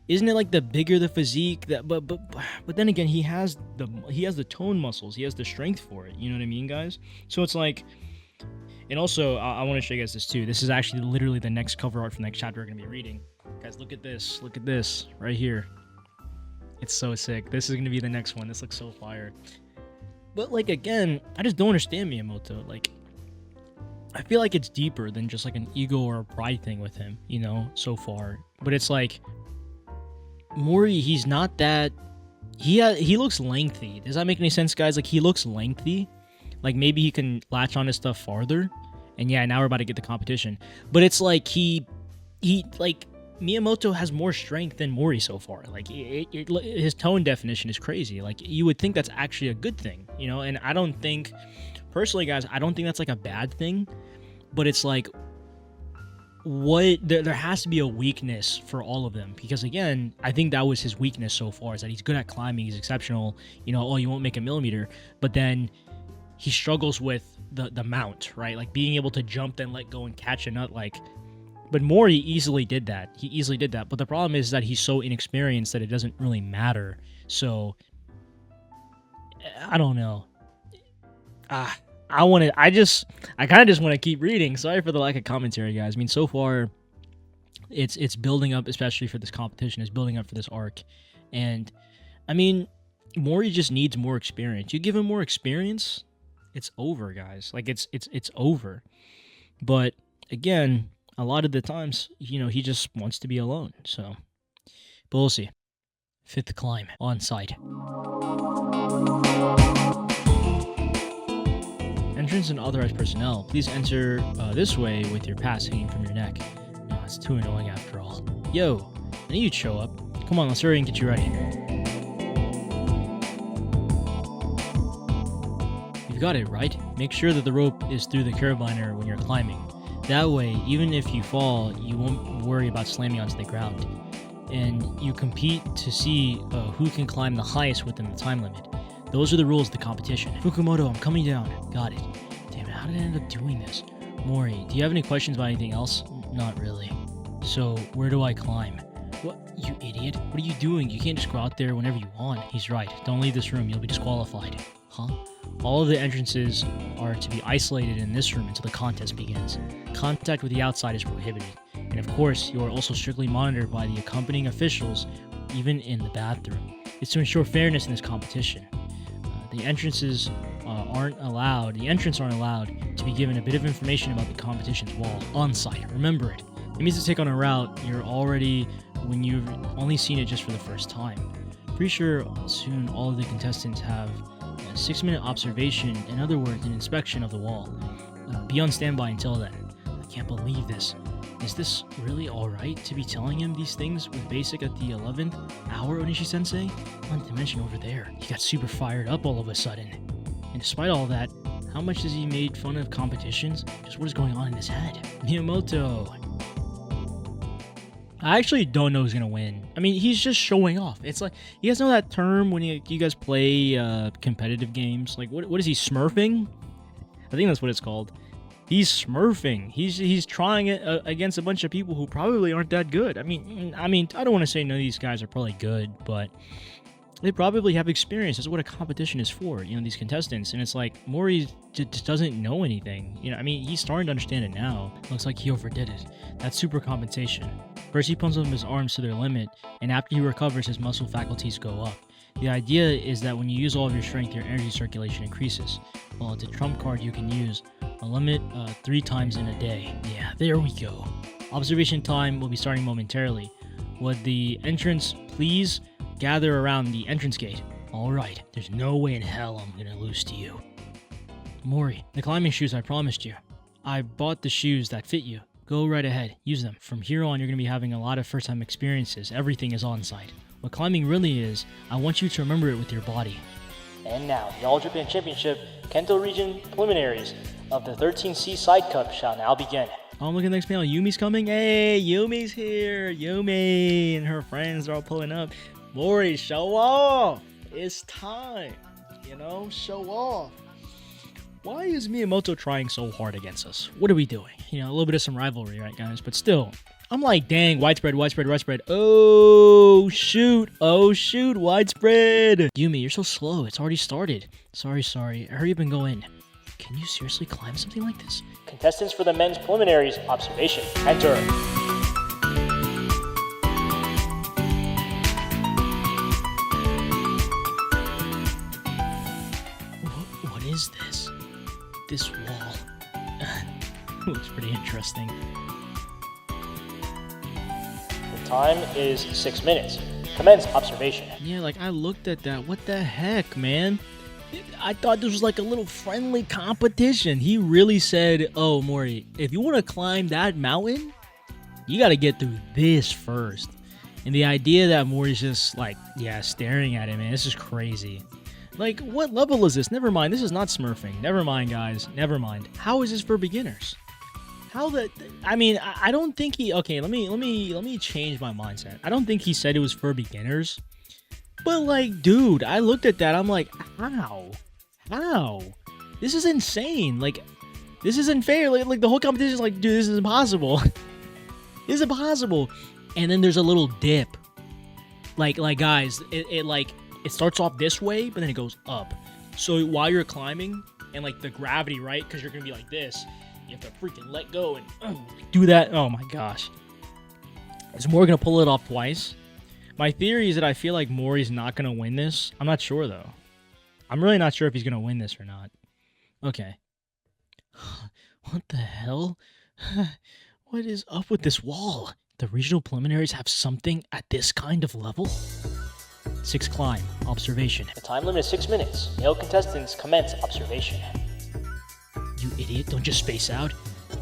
Isn't it like the bigger the physique that but then again he has the tone muscles, he has the strength for it, you know what I mean, guys? So it's like And also, I want to show you guys this too. This is actually literally the next cover art from the next chapter we're going to be reading. Guys, look at this. Look at this right here. It's so sick. This is going to be the next one. This looks so fire. But, like, again, I just don't understand Miyamoto. Like, I feel like it's deeper than just, like, an ego or a pride thing with him, you know, so far. But it's like, Mori, he's not that... He looks lengthy. Does that make any sense, guys? Like, he looks lengthy. Like, maybe he can latch on his stuff farther. And yeah, now we're about to get the competition. But it's like he like, Miyamoto has more strength than Mori so far. Like, his tone definition is crazy. Like, you would think that's actually a good thing, you know? And I don't think, personally, guys, I don't think that's, like, a bad thing. But it's like, there has to be a weakness for all of them. Because, again, I think that was his weakness so far, is that he's good at climbing, he's exceptional. You know, oh, you won't make a millimeter. But then he struggles with the mount, right? Like, being able to jump, then let go and catch a nut, like... But Mori easily did that. He easily did that. But the problem is that he's so inexperienced that it doesn't really matter. So, I don't know. I kind of just want to keep reading. Sorry for the lack of commentary, guys. I mean, so far, it's building up, especially for this competition. It's building up for this arc. And, I mean, Mori just needs more experience. You give him more experience, it's over, guys. Like, it's over. But, again, a lot of the times, you know, he just wants to be alone. So, but we'll see. Fifth climb, on site. Entrance and authorized personnel. Please enter this way with your pass hanging from your neck. No, it's too annoying after all. Yo, I knew you'd show up. Come on, let's hurry and get you ready. Got it, right? Make sure that the rope is through the carabiner when you're climbing. That way, even if you fall, you won't worry about slamming onto the ground. And you compete to see who can climb the highest within the time limit. Those are the rules of the competition. Fukumoto, I'm coming down. Got it. Damn it, how did I end up doing this? Mori, do you have any questions about anything else? Not really. So, where do I climb? What? You idiot. What are you doing? You can't just go out there whenever you want. He's right. Don't leave this room. You'll be disqualified. Huh? All of the entrances are to be isolated in this room until the contest begins. Contact with the outside is prohibited. And of course, you are also strictly monitored by the accompanying officials, even in the bathroom. It's to ensure fairness in this competition. The entrants aren't allowed to be given a bit of information about the competition's wall on site. Remember it. It means to take on a route when you've only seen it just for the first time. Pretty sure soon all of the contestants have a 6-minute observation, in other words, an inspection of the wall. Be on standby until then. I can't believe this. Is this really alright to be telling him these things with basic at the 11th hour, Onishi-sensei? Not to mention over there, he got super fired up all of a sudden. And despite all that, how much has he made fun of competitions? Just what is going on in his head? Miyamoto. I actually don't know who's going to win. I mean, he's just showing off. It's like, you guys know that term when you guys play competitive games? Like, what is he, smurfing? I think that's what it's called. He's smurfing. He's trying it against a bunch of people who probably aren't that good. I mean, I don't want to say none of these guys are probably good, but they probably have experience. That's what a competition is for, you know, these contestants. And it's like, Mori just doesn't know anything. You know, I mean, he's starting to understand it now. Looks like he overdid it. That's super compensation. First, he pumps up his arms to their limit, and after he recovers, his muscle faculties go up. The idea is that when you use all of your strength, your energy circulation increases. Well, it's a trump card you can use. A limit 3 times in a day. Yeah, there we go. Observation time will be starting momentarily. Would the entrants please gather around the entrance gate? Alright, there's no way in hell I'm gonna lose to you. Mori, the climbing shoes I promised you. I bought the shoes that fit you. Go right ahead, use them. From here on, you're gonna be having a lot of first-time experiences. Everything is on site. What climbing really is, I want you to remember it with your body. And now, the All Japan Championship Kento Region preliminaries of the 13C Side Cup shall now begin. Oh, look at the next panel. Yumi's coming. Hey, Yumi's here. Yumi and her friends are all pulling up. Mori, show off. It's time. You know, show off. Why is Miyamoto trying so hard against us? What are we doing? You know, a little bit of some rivalry, right, guys? But still, I'm like, dang, widespread. Oh, shoot, widespread. Yumi, you're so slow. It's already started. Sorry. Hurry up and go in. Can you seriously climb something like this? Contestants for the men's preliminaries observation. Enter. What is this? This wall looks pretty interesting. The time is 6 minutes. Commence observation. Yeah, like I looked at that. What the heck, man? I thought this was like a little friendly competition. He really said, oh, Mori, if you want to climb that mountain, you got to get through this first. And the idea that Mori's just like, yeah, staring at it, man, this is crazy. Like, what level is this? Never mind. This is not smurfing. Never mind, guys. Never mind. How is this for beginners? How the? I mean, I don't think he. Okay, let me change my mindset. I don't think he said it was for beginners. But like, dude, I looked at that. I'm like, how? This is insane. Like, this isn't fair. Like the whole competition is like, dude, this is impossible. This is impossible. And then there's a little dip. Like guys, it starts off this way, but then it goes up. So while you're climbing and like the gravity, right? Because you're gonna be like this. You have to freaking let go and do that. Oh my gosh. Is Mori gonna pull it off twice? My theory is that I feel like Mori's not going to win this. I'm not sure, though. I'm really not sure if he's going to win this or not. Okay. What the hell? What is up with this wall? The regional preliminaries have something at this kind of level? 6 climb. Observation. The time limit is 6 minutes. Male contestants commence observation. You idiot. Don't just space out.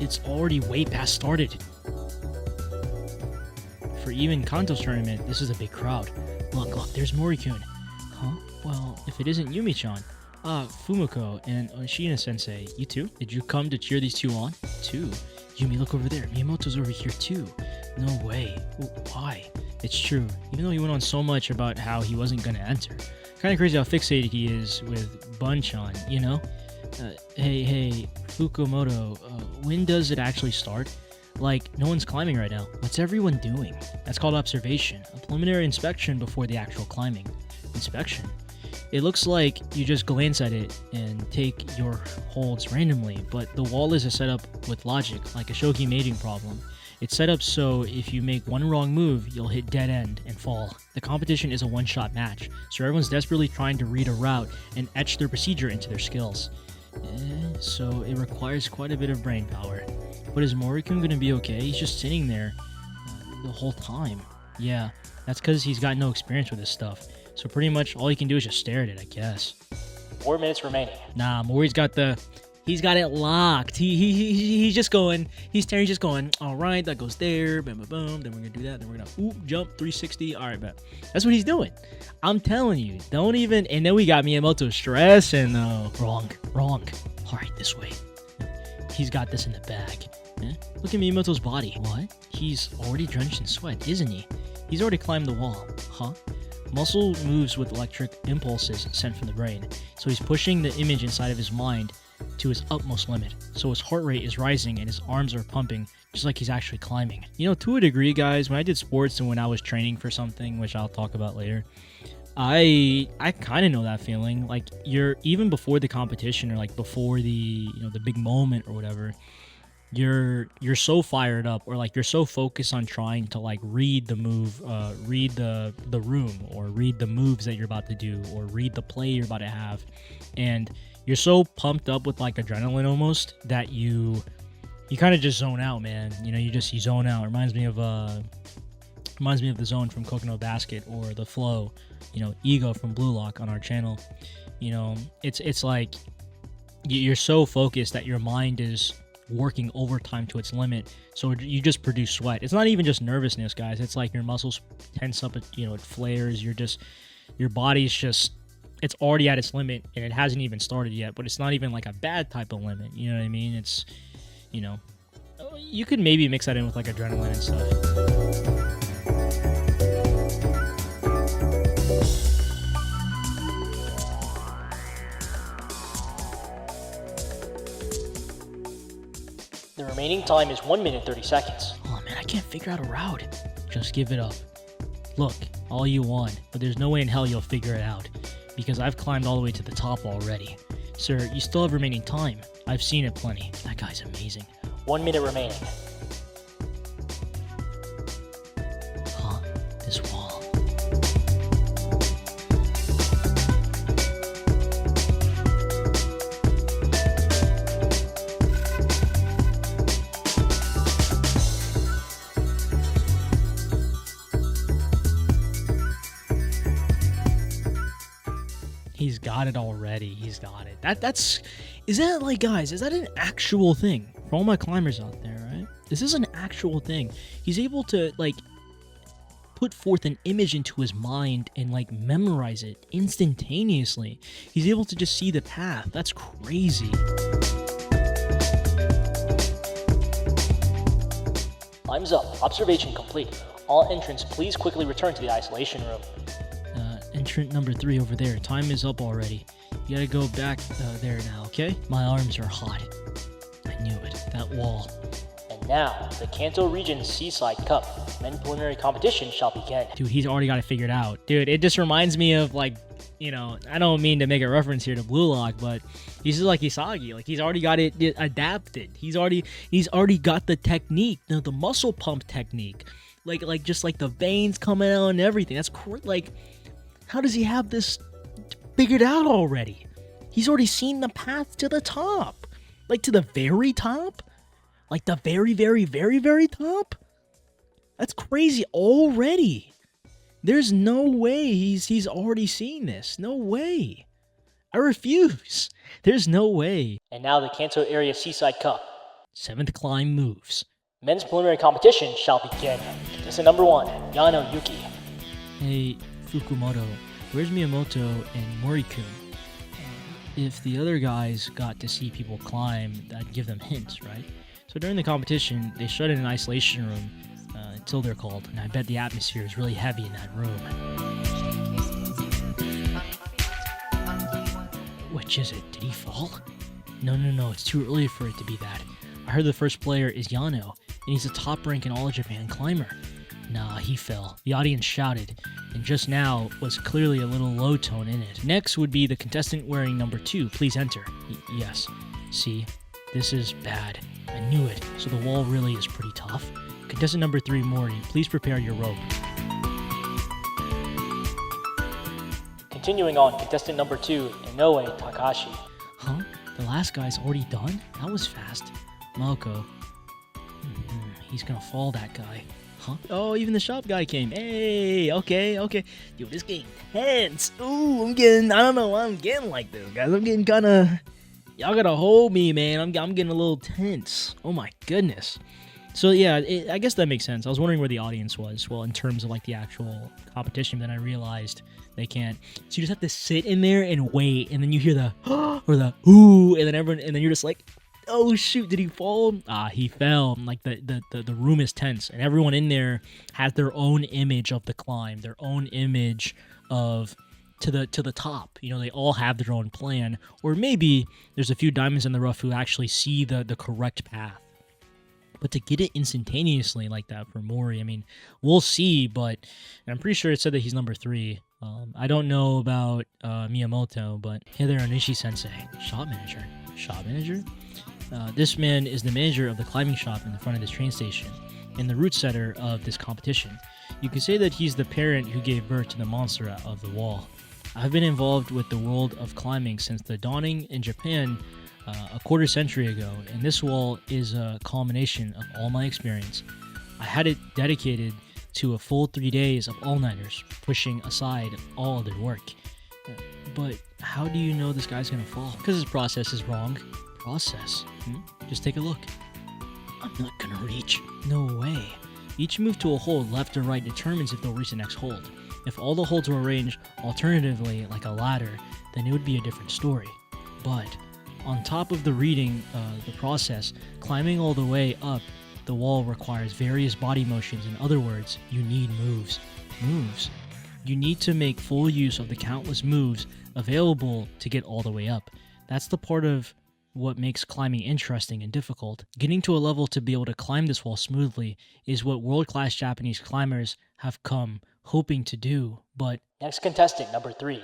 It's already way past started. For even Kanto's tournament, this is a big crowd. Look, there's Mori-kun. Huh? Well, if it isn't Yumi-chan. Fumiko and Oshina-sensei, you too? Did you come to cheer these two on? Two? Yumi, look over there. Miyamoto's over here too. No way. Why? It's true. Even though he went on so much about how he wasn't gonna enter. Kinda crazy how fixated he is with Bun-chan, you know? Hey, Fukumoto, when does it actually start? Like, no one's climbing right now. What's everyone doing? That's called observation. A preliminary inspection before the actual climbing. Inspection? It looks like you just glance at it and take your holds randomly, but the wall is set up with logic, like a shogi mating problem. It's set up so if you make one wrong move, you'll hit dead end and fall. The competition is a one-shot match, so everyone's desperately trying to read a route and etch their procedure into their skills. So it requires quite a bit of brain power. But is Mori-kun gonna be okay? He's just sitting there the whole time. Yeah, that's because he's got no experience with this stuff. So pretty much all he can do is just stare at it, I guess. 4 minutes remaining. Nah, Mori's got he's got it locked. He's just going, he's staring, just going, all right, that goes there, boom, boom, boom, then we're gonna do that, then we're gonna, jump, 360, all right, bet. That's what he's doing. I'm telling you, don't even, and then we got Miyamoto stressing, wrong, all right, this way. He's got this in the bag. Look at Miyamoto's body. What? He's already drenched in sweat, isn't he? He's already climbed the wall. Huh? Muscle moves with electric impulses sent from the brain, so he's pushing the image inside of his mind to his utmost limit. So his heart rate is rising and his arms are pumping, just like he's actually climbing. You know, to a degree, guys, when I did sports and when I was training for something, which I'll talk about later, I kind of know that feeling. Like, you're, even before the competition or like before the, the big moment or whatever, you're so fired up, or like you're so focused on trying to like read the move, read the room, or read the moves that you're about to do, or read the play you're about to have, and you're so pumped up with like adrenaline almost that you kind of just zone out, man. You zone out. It reminds me of the zone from Coconut Basket, or the flow, Ego from Blue Lock on our channel. It's like you're so focused that your mind is working overtime to its limit, so you just produce sweat. It's not even just nervousness, guys. It's like your muscles tense up, it flares. Your body's just, it's already at its limit, and it hasn't even started yet, but it's not even like a bad type of limit, you know what I mean? It's, you could maybe mix that in with like adrenaline and stuff. The remaining time is 1 minute 30 seconds. Oh man, I can't figure out a route. Just give it up. Look, all you want, but there's no way in hell you'll figure it out, because I've climbed all the way to the top already. Sir, you still have remaining time. I've seen it plenty. That guy's amazing. 1 minute remaining. Huh? This wall. He's got it already. He's got it. Is that like, guys, is that an actual thing? For all my climbers out there, right? This is an actual thing. He's able to, like, put forth an image into his mind and, like, memorize it instantaneously. He's able to just see the path. That's crazy. Time's up. Observation complete. All entrants, please quickly return to the isolation room. Entrant number 3 over there. Time is up already. You gotta go back there now, okay? My arms are hot. I knew it. That wall. And now, the Kanto Region Seaside Cup. Men preliminary competition shall begin. Dude, he's already got it figured out. Dude, it just reminds me of, like, you know, I don't mean to make a reference here to Blue Lock, but he's just like Isagi. Like, he's already got it adapted. He's already got the technique, the muscle pump technique. Like just like the veins coming out and everything. That's like, how does he have this figured out already? He's already seen the path to the top. Like, to the very top? Like, the very, very, very, very top? That's crazy already. There's no way he's already seen this. No way. I refuse. There's no way. And now the Kanto Area Seaside Cup. 7th climb moves. Men's preliminary competition shall begin. Contestant number 1, Yano Yuki. Hey, Fukumoto, where's Miyamoto and Morikun? If the other guys got to see people climb, I'd give them hints, right? So during the competition, they shut in an isolation room until they're called, and I bet the atmosphere is really heavy in that room. Which is it? Did he fall? No, it's too early for it to be that. I heard the first player is Yano, and he's a top-rank in All Japan climber. Nah, he fell. The audience shouted, and just now was clearly a little low tone in it. Next would be the contestant wearing number 2. Please enter. Yes. See? This is bad. I knew it. So the wall really is pretty tough. Contestant number 3, Mori, please prepare your rope. Continuing on, contestant number 2, Inoue Takashi. Huh? The last guy's already done? That was fast. Malko. He's gonna fall, that guy. Huh? Oh, even the shop guy came. Hey, okay. Dude, this getting tense. Ooh, I don't know why I'm getting like this, guys. I'm getting kinda... Y'all gotta hold me, man. I'm getting a little tense. Oh my goodness. So yeah, I guess that makes sense. I was wondering where the audience was. Well, in terms of like the actual competition, then I realized they can't. So you just have to sit in there and wait, and then you hear the or the ooh, and then you're just like, oh shoot, did he fall? He fell. Like the room is tense, and everyone in there has their own image of the climb, their own image of to the top. You know, they all have their own plan, or maybe there's a few diamonds in the rough who actually see the correct path. But to get it instantaneously like that for Mori, I mean, we'll see, but I'm pretty sure it said that he's number 3. I don't know about Miyamoto, but hey there, Onishi-sensei. Shop manager? This man is the manager of the climbing shop in the front of this train station, and the route setter of this competition. You could say that he's the parent who gave birth to the monster of the wall. I've been involved with the world of climbing since the dawning in Japan a quarter century ago, and this wall is a culmination of all my experience. I had it dedicated to a full 3 days of all-nighters, pushing aside all other work. But how do you know this guy's gonna fall? Because his process is wrong. Process? Just take a look. I'm not gonna reach. No way. Each move to a hold left or right determines if they'll reach the next hold. If all the holds were arranged alternatively like a ladder, then it would be a different story. But on top of the reading the process, climbing all the way up the wall requires various body motions. In other words, you need moves. You need to make full use of the countless moves available to get all the way up. That's the part of what makes climbing interesting and difficult. Getting to a level to be able to climb this wall smoothly is what world-class Japanese climbers have come hoping to do, but... Next contestant, number 3,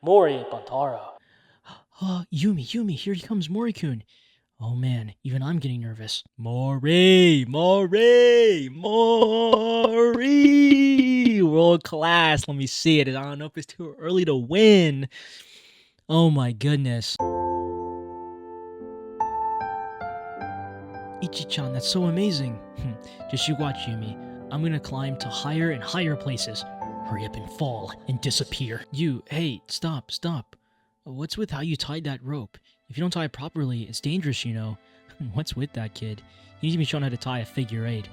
Mori Buntaro. Yumi, here he comes, Mori-kun. Oh man, even I'm getting nervous. Mori! World class, let me see it. I don't know if it's too early to win. Oh my goodness. Ichi-chan, that's so amazing. Just you watch, Yumi. I'm gonna climb to higher and higher places. Hurry up and fall and disappear. Hey, stop. What's with how you tied that rope? If you don't tie it properly, it's dangerous, you know. What's with that kid? He needs to be shown how to tie a figure 8.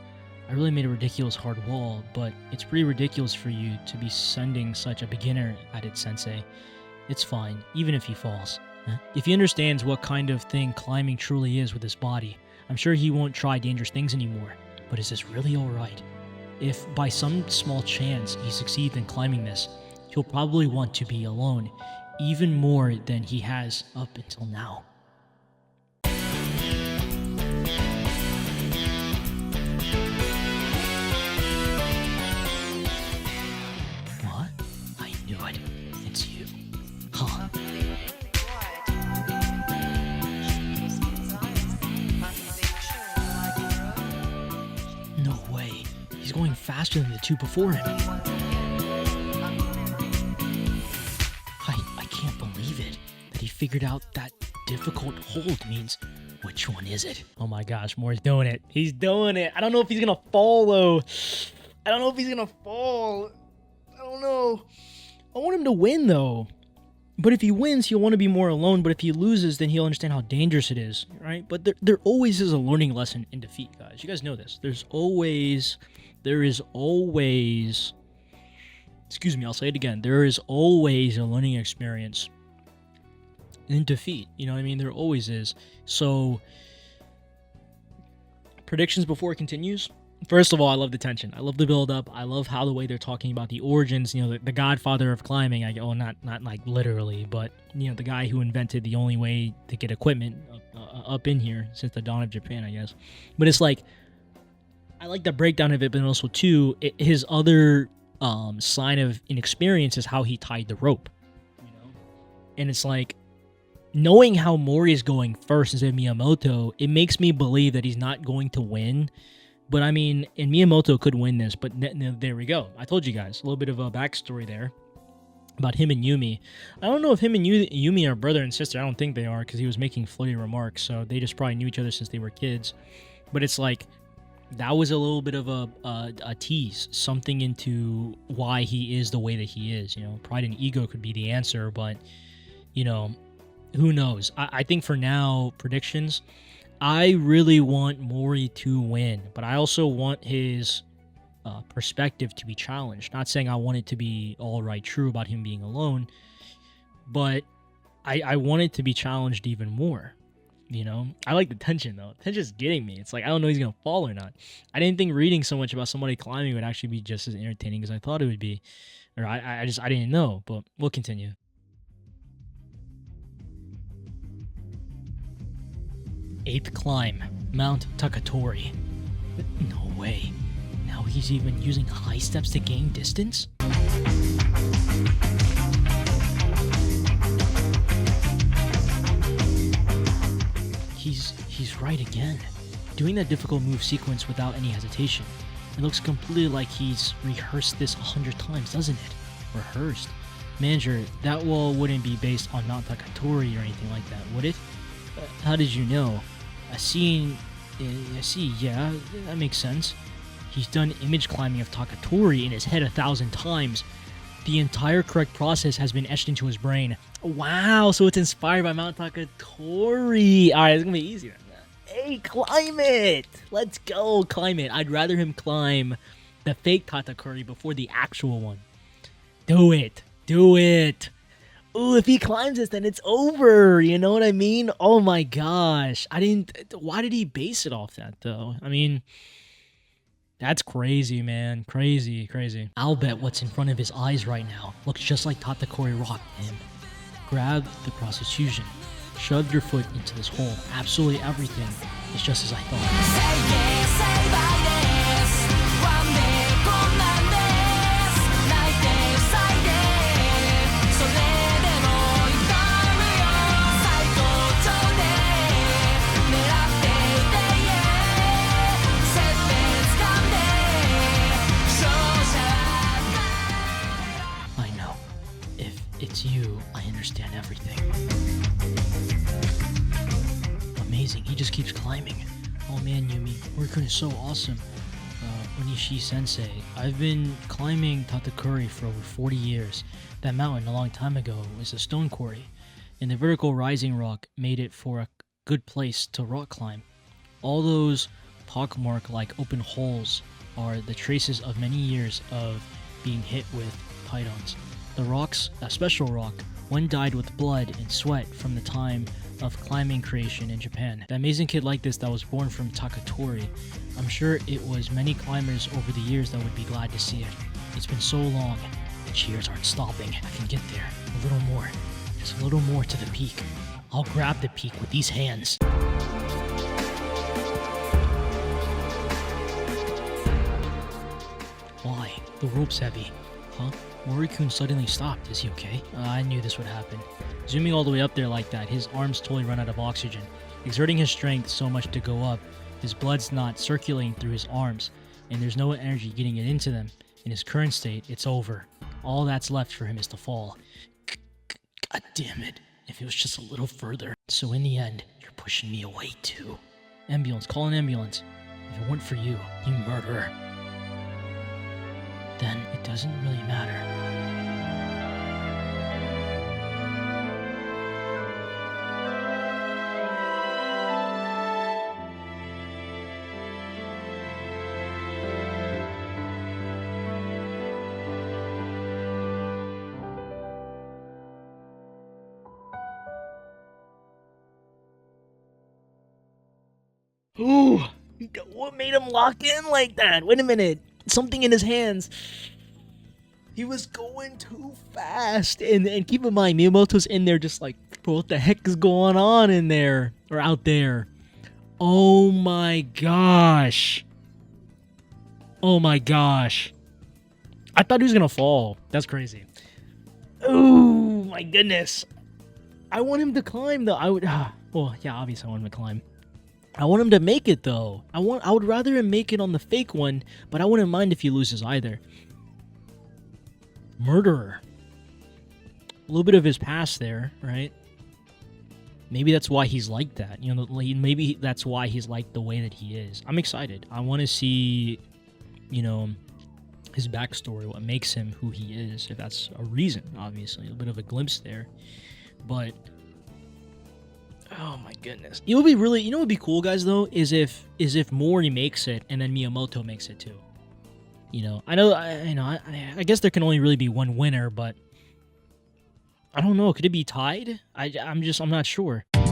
I really made a ridiculous hard wall, but it's pretty ridiculous for you to be sending such a beginner at it, Sensei. It's fine, even if he falls. If he understands what kind of thing climbing truly is with his body, I'm sure he won't try dangerous things anymore. But is this really alright? If by some small chance he succeeds in climbing this, he'll probably want to be alone, even more than he has up until now. What? I knew it. It's you. Huh? No way. He's going faster than the two before him. I can't believe it. That he figured out that difficult hold means, which one is it? Oh my gosh, Moore's doing it. He's doing it. I don't know if he's gonna fall though. I don't know. I want him to win though. But if he wins, he'll want to be more alone. But if he loses, then he'll understand how dangerous it is, right? But there always is a learning lesson in defeat, guys. You guys know this. There is always, excuse me, I'll say it again. There is always a learning experience in defeat. You know what I mean? There always is. So, predictions before it continues. First of all, I love the tension. I love the build-up. I love how the way they're talking about the origins. You know, the godfather of climbing. Not like literally, but you know, the guy who invented the only way to get equipment up in here since the dawn of Japan, I guess. But it's like, I like the breakdown of it, but also too, his other sign of inexperience is how he tied the rope. You know, and it's like, knowing how Mori is going first instead of Miyamoto, it makes me believe that he's not going to win. But I mean, and Miyamoto could win this, but there we go. I told you guys a little bit of a backstory there about him and Yumi. I don't know if him and Yumi are brother and sister. I don't think they are, because he was making flirty remarks, so they just probably knew each other since they were kids. But it's like, that was a little bit of a tease, something into why he is the way that he is. You know, pride and ego could be the answer, but you know, who knows? I think for now, predictions. I really want Mori to win, but I also want his perspective to be challenged. Not saying I want it to be all right, true about him being alone, but I want it to be challenged even more. You know, I like the tension though. Tension's getting me. It's like, I don't know if he's gonna fall or not. I didn't think reading so much about somebody climbing would actually be just as entertaining as I thought it would be, or I didn't know. But we'll continue. Eighth climb, Mount Takatori. No way. Now he's even using high steps to gain distance? He's right again. Doing that difficult move sequence without any hesitation. It looks completely like he's rehearsed this 100 times, doesn't it? Rehearsed? Manager, that wall wouldn't be based on Mount Takatori or anything like that, would it? How did you know? I see, yeah, that makes sense. He's done image climbing of Takatori in his head 1,000 times. The entire correct process has been etched into his brain. Wow, so it's inspired by Mount Takatori. Alright, it's gonna be easier than that. Hey, climb it! Let's go, climb it. I'd rather him climb the fake Takatori before the actual one. Do it. Ooh, if he climbs this, then it's over. You know what I mean? Oh my gosh. Why did he base it off that, though? I mean, that's crazy, man. Crazy. I'll bet what's in front of his eyes right now looks just like Tatakori rocked him. Grab the prostitution. Shove your foot into this hole. Absolutely everything is just as I thought. He just keeps climbing. Oh man, Yumi, Morikun is so awesome. Onishi-sensei, I've been climbing Tatakuri for over 40 years. That mountain a long time ago was a stone quarry, and the vertical rising rock made it for a good place to rock climb. All those pockmark-like open holes are the traces of many years of being hit with pythons. The rock's a special rock, one dyed with blood and sweat from the time of climbing creation in Japan. The amazing kid like this that was born from Takatori, I'm sure it was many climbers over the years that would be glad to see it. It's been so long, the cheers aren't stopping. I can get there, a little more, just a little more to the peak. I'll grab the peak with these hands. Why? The rope's heavy. Huh? Morikun suddenly stopped. Is he okay? I knew this would happen. Zooming all the way up there like that, his arms totally run out of oxygen. Exerting his strength so much to go up, his blood's not circulating through his arms, and there's no energy getting it into them. In his current state, it's over. All that's left for him is to fall. God damn it. If it was just a little further. So in the end, you're pushing me away too. Ambulance, call an ambulance. If it weren't for you, you murderer, then it doesn't really matter. Ooh, what made him lock in like that? Wait a minute. Something in his hands. He was going too fast. And keep in mind, Miyamoto's in there just like, bro, what the heck is going on in there? Or out there? Oh my gosh. Oh my gosh. I thought he was gonna fall. That's crazy. Oh my goodness. I want him to climb though. Well, yeah, obviously I want him to climb. I want him to make it though. I would rather him make it on the fake one, but I wouldn't mind if he loses either. Murderer. A little bit of his past there, right? Maybe that's why he's like that. You know, maybe that's why he's like the way that he is. I'm excited. I want to see, you know, his backstory, what makes him who he is. If that's a reason, obviously. A bit of a glimpse there. But oh my goodness. It would be really, you know what would be cool, guys, though, is if Mori makes it and then Miyamoto makes it too. You know, I guess there can only really be one winner, but I don't know. Could it be tied? I'm not sure. It's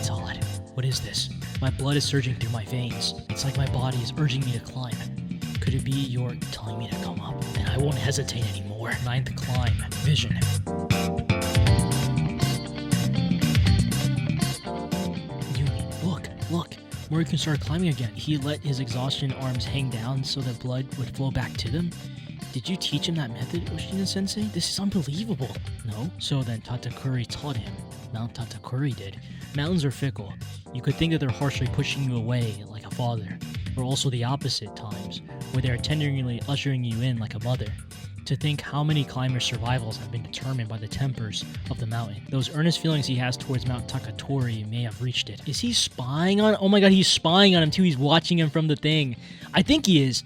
odd. What is this? My blood is surging through my veins. It's like my body is urging me to climb. Could it be you're telling me to come up? Then I won't hesitate anymore. Ninth climb. Vision. Yumi, look. Morikun started climbing again. He let his exhaustion arms hang down so that blood would flow back to them. Did you teach him that method, Oshina-sensei? This is unbelievable. No? So then Tatakuri taught him. Mount Tatakuri did. Mountains are fickle. You could think that they're harshly pushing you away like a father, or also the opposite times, where they are tenderly ushering you in like a mother. To think how many climbers' survivals have been determined by the tempers of the mountain. Those earnest feelings he has towards Mount Takatori may have reached it. Is he spying on? Oh my god, he's spying on him too. He's watching him from the thing. I think he is.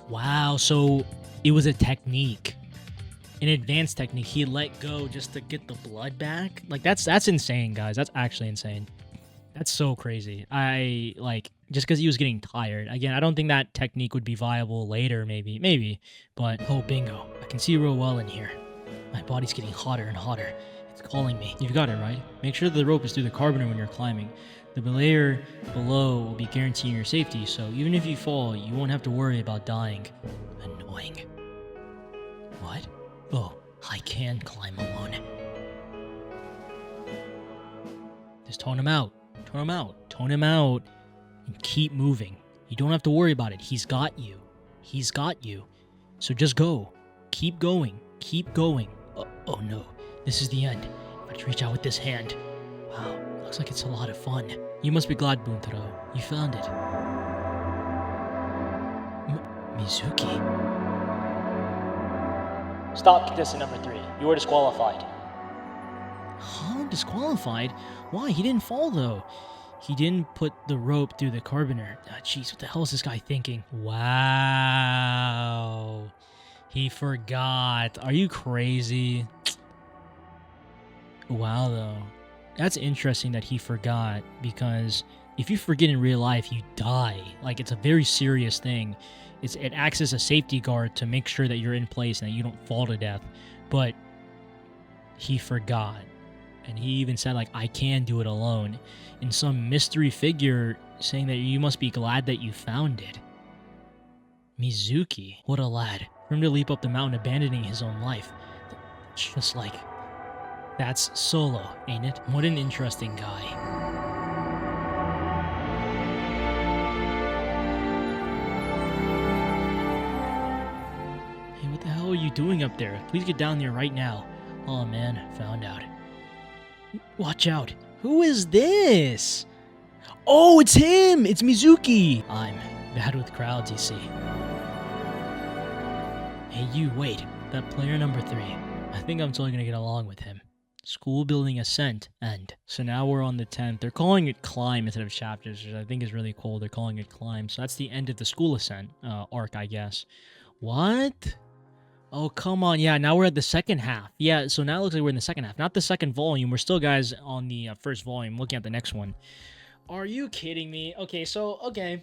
Wow, so it was a technique. An advanced technique. He let go just to get the blood back. Like, that's insane, guys. That's actually insane. That's so crazy. Just because he was getting tired. Again, I don't think that technique would be viable later, maybe. But, oh, bingo. I can see real well in here. My body's getting hotter and hotter. It's calling me. You've got it, right? Make sure that the rope is through the carboner when you're climbing. The layer below will be guaranteeing your safety, so even if you fall, you won't have to worry about dying. Annoying. What? Oh, I can climb alone. Just tone him out. Tone him out. And keep moving. You don't have to worry about it. He's got you. So just go. Keep going. Oh no. This is the end. Let's reach out with this hand. Wow. Looks like it's a lot of fun. You must be glad, Buntaro. You found it. Mizuki. Stop contestant number 3. You are disqualified. Huh? Disqualified? Why? He didn't fall, though. He didn't put the rope through the carboner. Jeez, what the hell is this guy thinking? Wow. He forgot. Are you crazy? Wow, though. That's interesting that he forgot, because if you forget in real life, you die. Like, it's a very serious thing. It acts as a safety guard to make sure that you're in place and that you don't fall to death. But he forgot. And he even said, like, I can do it alone. And some mystery figure saying that you must be glad that you found it. Mizuki, what a lad. For him to leap up the mountain abandoning his own life. Just like... That's Solo, ain't it? What an interesting guy. Hey, what the hell are you doing up there? Please get down there right now. Oh man, found out. Watch out. Who is this? Oh, it's him! It's Mizuki! I'm bad with crowds, you see. Hey, you, wait. That player number 3. I think I'm totally gonna get along with him. School building ascent end. So now we're on the 10th. They're calling it climb instead of chapters, which I think is really cool. They're calling it climb. So that's the end of the school ascent arc, I guess. What? Oh, come on. Yeah, now we're at the second half. Yeah, so now it looks like we're in the second half. Not the second volume. We're still, guys, on the first volume, looking at the next one. Are you kidding me? Okay, so, okay.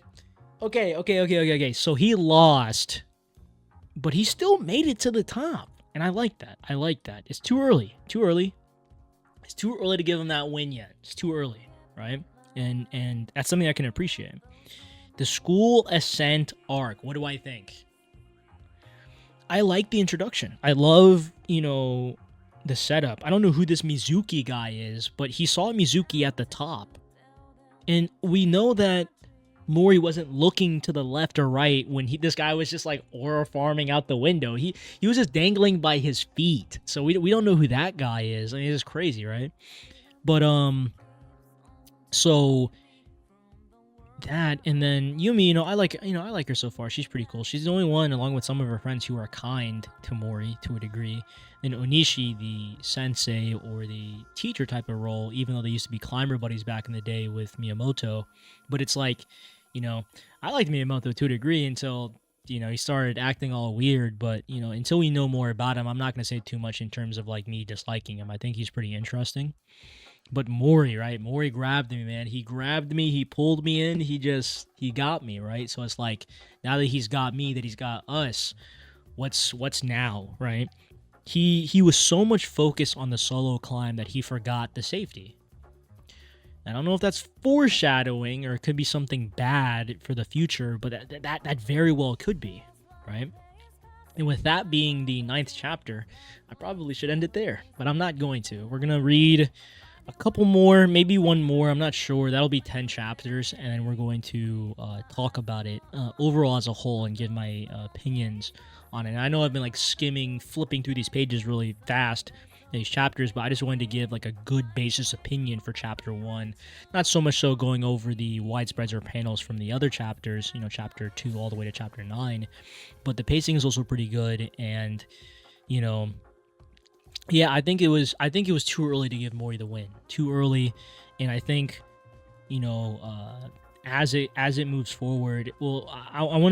So he lost, but he still made it to the top. And I like that. I like that. It's too early. Too early. It's too early to give him that win yet. It's too early, right? And that's something I can appreciate. The school ascent arc. What do I think? I like the introduction. I love, the setup. I don't know who this Mizuki guy is, but he saw Mizuki at the top. And we know that Mori wasn't looking to the left or right when this guy was just like aura farming out the window. He was just dangling by his feet. So we don't know who that guy is. I mean, it's crazy, right? But so that, and then Yumi, I like her so far. She's pretty cool. She's the only one, along with some of her friends, who are kind to Mori to a degree. Then Onishi, the sensei or the teacher type of role, even though they used to be climber buddies back in the day with Miyamoto. But it's like, I liked Miyamoto to a degree until, he started acting all weird. But, until we know more about him, I'm not going to say too much in terms of, like, me disliking him. I think he's pretty interesting. But Mori, right? Mori grabbed me, man. He grabbed me. He pulled me in. He got me, right? So it's like, now that he's got me, that he's got us, what's now, right? He was so much focused on the solo climb that he forgot the safety. I don't know if that's foreshadowing or it could be something bad for the future, but that very well could be, right? And with that being the 9th chapter, I probably should end it there, but I'm not going to. We're going to read a couple more, maybe one more, I'm not sure. That'll be 10 chapters, and then we're going to talk about it overall as a whole and give my opinions on it. And I know I've been like flipping through these pages really fast, these chapters, but I just wanted to give like a good basis opinion for chapter 1. Not so much so going over the widespreads or panels from the other chapters, chapter 2 all the way to chapter 9, but the pacing is also pretty good, and yeah, I think it was too early to give Mori the win. Too early, and I think, as it moves forward, well, I want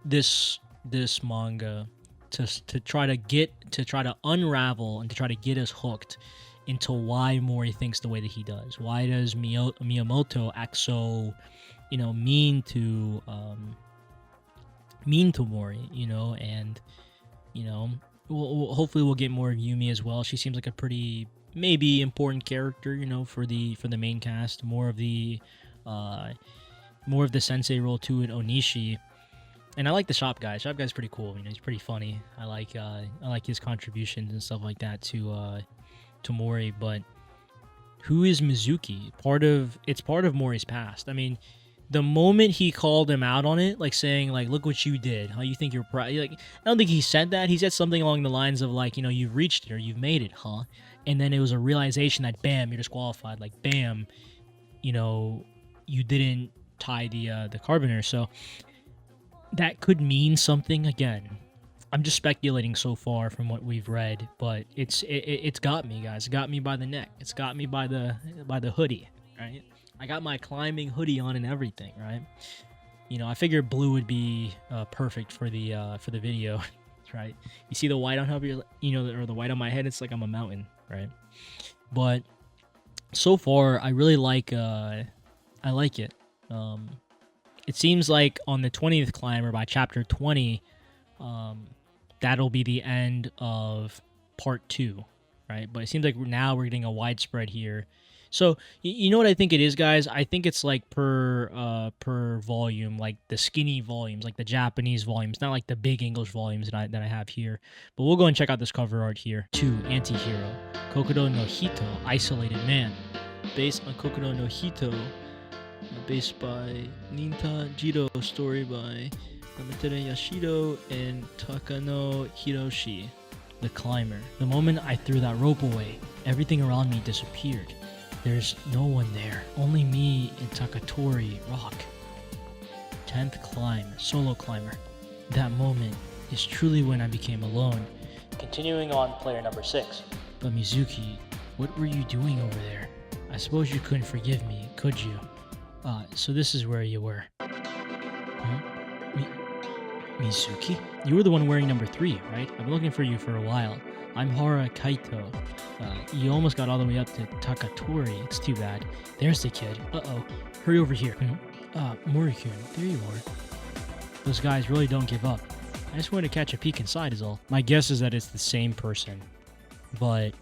this manga to try to unravel and to try to get us hooked into why Mori thinks the way that he does. Why does Miyamoto act so, mean to Mori, and hopefully we'll get more of Yumi as well. She seems like a pretty maybe important character, for the main cast. More of the sensei role too in Onishi. And I like the shop guy. Shop guy's pretty cool. He's pretty funny. I like his contributions and stuff like that to Mori. But who is Mizuki? It's part of Mori's past. I mean, the moment he called him out on it, like saying, like, look what you did, how you think you're proud. Like, I don't think he said that. He said something along the lines of, like, you've reached it or you've made it, huh? And then it was a realization that, bam, you're disqualified. Like, bam, you didn't tie the carboner. So that could mean something again. I'm just speculating so far from what we've read, but it's got me, guys. It got me by the neck. It's got me by the hoodie, right? I got my climbing hoodie on and everything, right? You know, I figured blue would be perfect for the video, right? You see the white on top of your, you know, or the white on my head. It's like I'm a mountain, right? But so far, I really like I like it. It seems like on the 20th climber by chapter 20, that'll be the end of part 2, right? But it seems like now we're getting a widespread here. So you know what I think it is, guys? I think it's like per volume, like the skinny volumes, like the Japanese volumes, not like the big English volumes that I have here. But we'll go and check out this cover art here. 2, Anti-Hero. Kokoro no Hito, Isolated Man. Based on Kokoro no Hito, based by Ninta Jiro, story by Namatere Yashido and Takano Hiroshi. The Climber. The moment I threw that rope away, everything around me disappeared. There's no one there, only me and Takatori Rock. 10th climb, solo climber. That moment is truly when I became alone. Continuing on, player number 6. But Mizuki, what were you doing over there? I suppose you couldn't forgive me, could you? So this is where you were. Mizuki? You were the one wearing number 3, right? I've been looking for you for a while. I'm Hara Kaito. You almost got all the way up to Takatori. It's too bad. There's the kid. Uh-oh. Hurry over here. Morikun, there you are. Those guys really don't give up. I just wanted to catch a peek inside is all. My guess is that it's the same person. But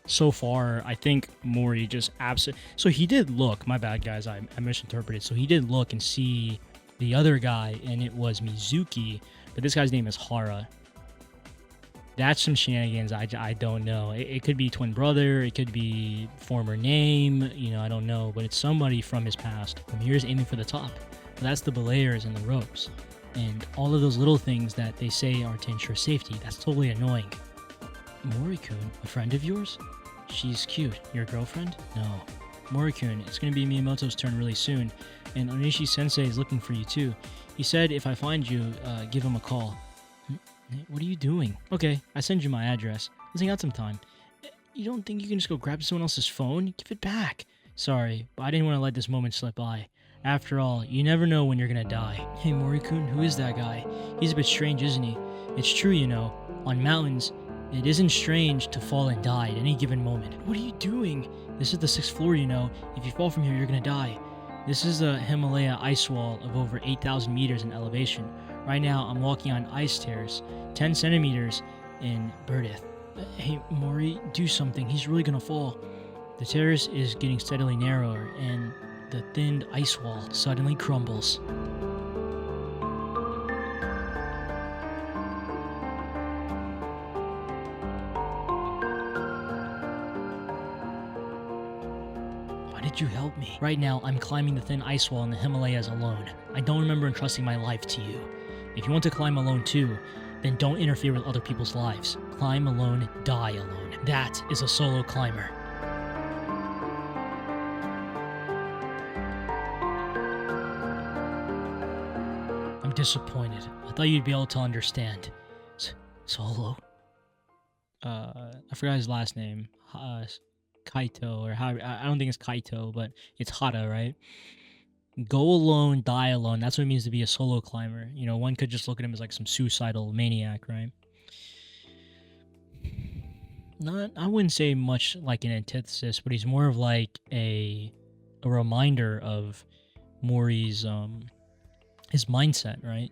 so far, I think Mori just absolutely... So he did look. My bad, guys. I misinterpreted. So he did look and see the other guy, and it was Mizuki. But this guy's name is Hara. That's some shenanigans. I don't know. It could be twin brother. It could be former name. You know, I don't know. But it's somebody from his past. From here's aiming for the top. But that's the belayers and the ropes. And all of those little things that they say are to ensure safety. That's totally annoying. Morikun, a friend of yours? She's cute. Your girlfriend? No. Morikun, it's going to be Miyamoto's turn really soon. And Onishi Sensei is looking for you too. He said if I find you, give him a call. What are you doing? Okay, I send you my address. Let's hang out sometime. You don't think you can just go grab someone else's phone? Give it back. Sorry, but I didn't want to let this moment slip by. After all, you never know when you're gonna die. Hey Morikun, who is that guy? He's a bit strange, isn't he? It's true, you know. On mountains, it isn't strange to fall and die at any given moment. What are you doing? This is the 6th floor, you know. If you fall from here, you're gonna die. This is a Himalaya ice wall of over 8,000 meters in elevation. Right now, I'm walking on ice tears, 10 centimeters in Burdith. Hey, Mori, do something. He's really gonna fall. The terrace is getting steadily narrower, and the thinned ice wall suddenly crumbles. Why did you help me? Right now, I'm climbing the thin ice wall in the Himalayas alone. I don't remember entrusting my life to you. If you want to climb alone too, then don't interfere with other people's lives. Climb alone, die alone. That is a solo climber. I'm disappointed. I thought you'd be able to understand. Solo? I forgot his last name. Kaito, or how... I don't think it's Kaito, but it's Hara, right? Go alone, die alone. That's what it means to be a solo climber. You know, one could just look at him as like some suicidal maniac, right? Not, I wouldn't say much like an antithesis, but he's more of like a reminder of Mori's his mindset, right?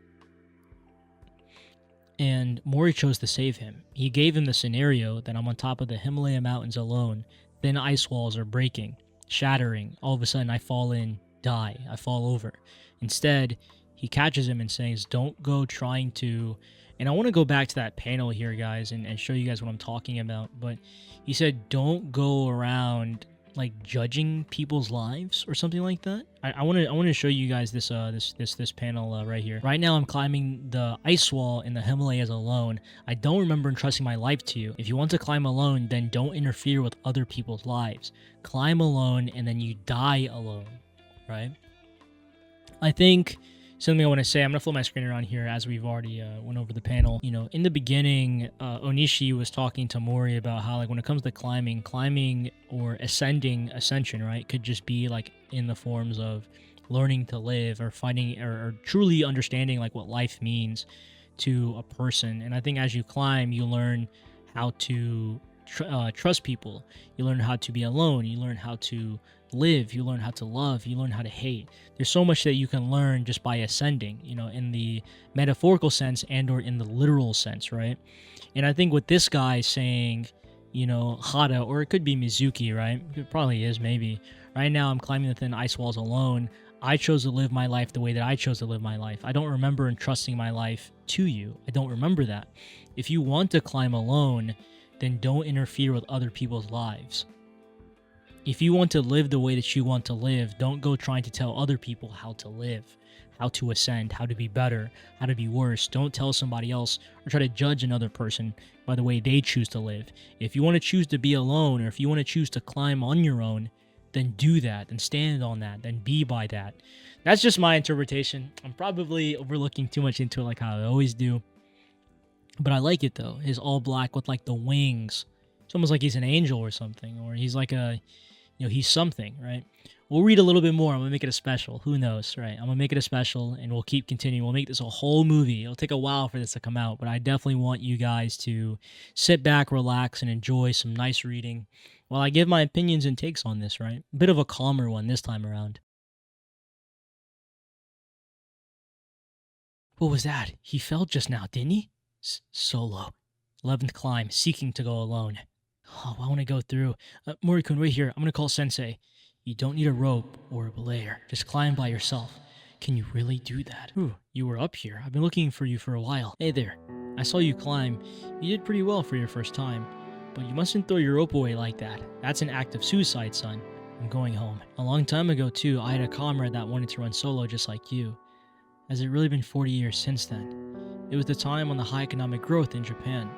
And Mori chose to save him. He gave him the scenario that I'm on top of the Himalaya mountains alone. Thin ice walls are breaking, shattering. All of a sudden, I fall in, die. I fall over. Instead, he catches him and says, don't go trying to... And I want to go back to that panel here, guys, and show you guys what I'm talking about. But he said, don't go around like judging people's lives or something like that. I want to show you guys this this panel right here. Right now, I'm climbing the ice wall in the Himalayas alone. I don't remember entrusting my life to you. If you want to climb alone, then don't interfere with other people's lives. Climb alone, and then you die alone. Right? I think something I want to say. I'm going to flip my screen around here as we've already went over the panel. You know, in the beginning, Onishi was talking to Mori about how, like, when it comes to climbing or ascension, right, could just be, like, in the forms of learning to live or finding or truly understanding, like, what life means to a person. And I think as you climb, you learn how to trust people. You learn how to be alone. You learn how to live. You learn how to love. You learn how to hate. There's so much that you can learn just by ascending, you know, in the metaphorical sense and or in the literal sense, right? And I think with this guy saying, you know, Hada, or it could be Mizuki, right? It probably is, maybe. Right now, I'm climbing the thin ice walls alone. I chose to live my life the way that I chose to live my life. I don't remember entrusting my life to you. I don't remember that. If you want to climb alone, then don't interfere with other people's lives. If you want to live the way that you want to live, don't go trying to tell other people how to live, how to ascend, how to be better, how to be worse. Don't tell somebody else or try to judge another person by the way they choose to live. If you want to choose to be alone, or if you want to choose to climb on your own, then do that, then stand on that, then be by that. That's just my interpretation. I'm probably overlooking too much into it like how I always do. But I like it though. His all black with like the wings. It's almost like he's an angel or something, or he's like a, you know, he's something, right? We'll read a little bit more. I'm going to make it a special. Who knows, right? I'm going to make it a special, and we'll keep continuing. We'll make this a whole movie. It'll take a while for this to come out, but I definitely want you guys to sit back, relax, and enjoy some nice reading while I give my opinions and takes on this, right? A bit of a calmer one this time around. What was that? He fell just now, didn't he? Solo. 11th climb, seeking to go alone. Oh, I want to go through. Mori-kun, wait here. I'm going to call Sensei. You don't need a rope or a belayer. Just climb by yourself. Can you really do that? Ooh, you were up here. I've been looking for you for a while. Hey there. I saw you climb. You did pretty well for your first time. But you mustn't throw your rope away like that. That's an act of suicide, son. I'm going home. A long time ago, too, I had a comrade that wanted to run solo just like you. Has it really been 40 years since then? It was the time on the high economic growth in Japan.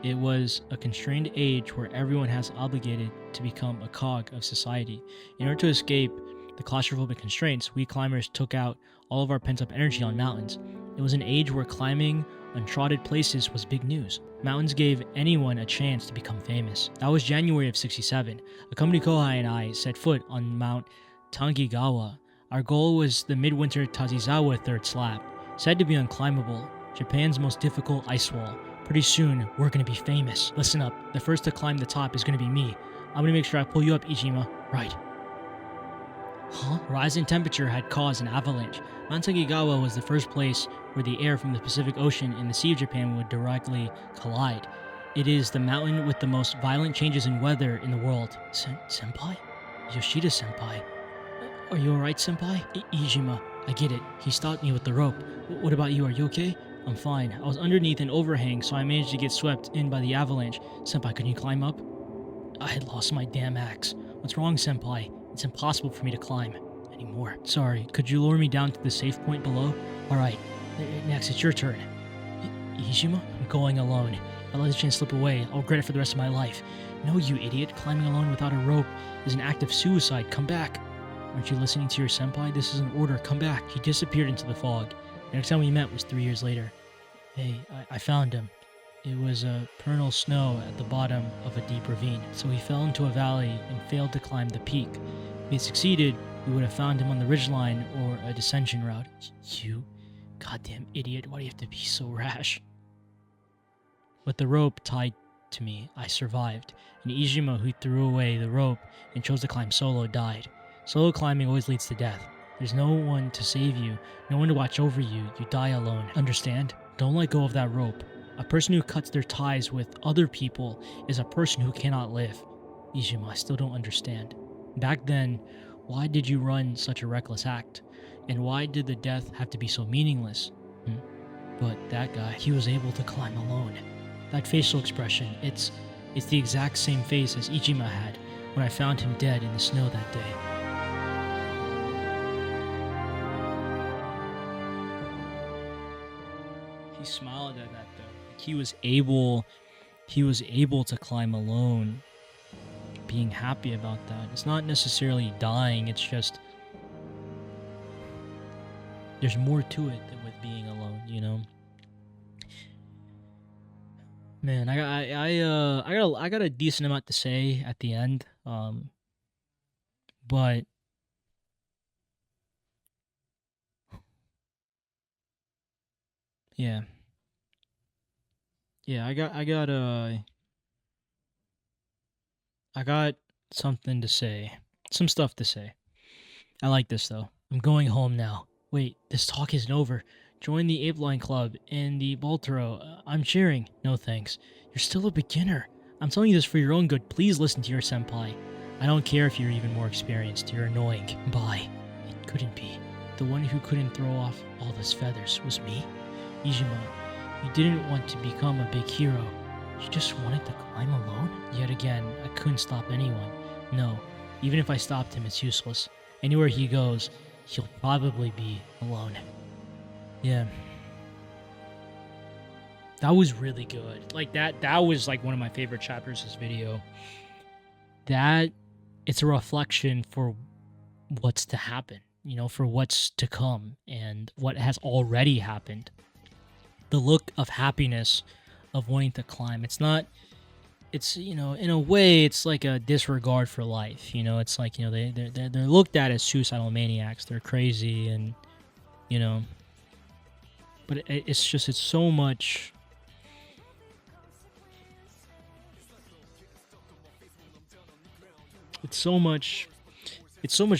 It was a constrained age where everyone has obligated to become a cog of society. In order to escape the claustrophobic constraints, we climbers took out all of our pent-up energy on mountains. It was an age where climbing untrodden places was big news. Mountains gave anyone a chance to become famous. That was January of 67. A company Kohai and I set foot on Mount Tangigawa. Our goal was the midwinter Tazizawa third slab, said to be unclimbable, Japan's most difficult ice wall. Pretty soon, we're gonna be famous. Listen up, the first to climb the top is gonna be me. I'm gonna make sure I pull you up, Ichima. Right. Huh? Rise in temperature had caused an avalanche. Mount Tagigawa was the first place where the air from the Pacific Ocean and the Sea of Japan would directly collide. It is the mountain with the most violent changes in weather in the world. Senpai? Yoshida-senpai? Are you alright, Senpai? Iijima, I get it. He stopped me with the rope. What about you? Are you okay? I'm fine. I was underneath an overhang, so I managed to get swept in by the avalanche. Senpai, can you climb up? I had lost my damn axe. What's wrong, Senpai? It's impossible for me to climb anymore. Sorry, could you lower me down to the safe point below? Alright, next it's your turn. Iijima? I'm going alone. If I let the chance slip away, I'll regret it for the rest of my life. No, you idiot. Climbing alone without a rope is an act of suicide. Come back. Aren't you listening to your senpai? This is an order. Come back. He disappeared into the fog. The next time we met was 3 years later. Hey, I found him. It was perennial snow at the bottom of a deep ravine, so he fell into a valley and failed to climb the peak. If he had succeeded, we would have found him on the ridgeline or a descension route. You goddamn idiot, why do you have to be so rash? With the rope tied to me, I survived, and Iijima, who threw away the rope and chose to climb solo, died. Solo climbing always leads to death. There's no one to save you, no one to watch over you. You die alone. Understand? Don't let go of that rope. A person who cuts their ties with other people is a person who cannot live. Iijima, I still don't understand. Back then, why did you run such a reckless act? And why did the death have to be so meaningless? But that guy, he was able to climb alone. That facial expression, it's the exact same face as Iijima had when I found him dead in the snow that day. He smiled at that though. Like he was able to climb alone, being happy about that. It's not necessarily dying, it's just there's more to it than with being alone, you know. Man, I got a decent amount to say at the end, but yeah, yeah, I got something to say, some stuff to say. I like this though. I'm going home now. Wait, this talk isn't over. Join the Ape Line Club in the Baltoro. I'm cheering. No thanks. You're still a beginner. I'm telling you this for your own good. Please listen to your senpai. I don't care if you're even more experienced. You're annoying. Bye. It couldn't be. The one who couldn't throw off all those feathers was me? Izumo, you didn't want to become a big hero. You just wanted to climb alone? Yet again, I couldn't stop anyone. No, even if I stopped him, it's useless. Anywhere he goes, he'll probably be alone. Yeah. That was really good. Like that was like one of my favorite chapters of this video. That it's a reflection for what's to happen, you know, for what's to come and what has already happened. The look of happiness of wanting to climb. It's, you know, in a way, it's like a disregard for life. You know, it's like, you know, they're looked at as suicidal maniacs. They're crazy and, you know, but it's just, it's so much. It's so much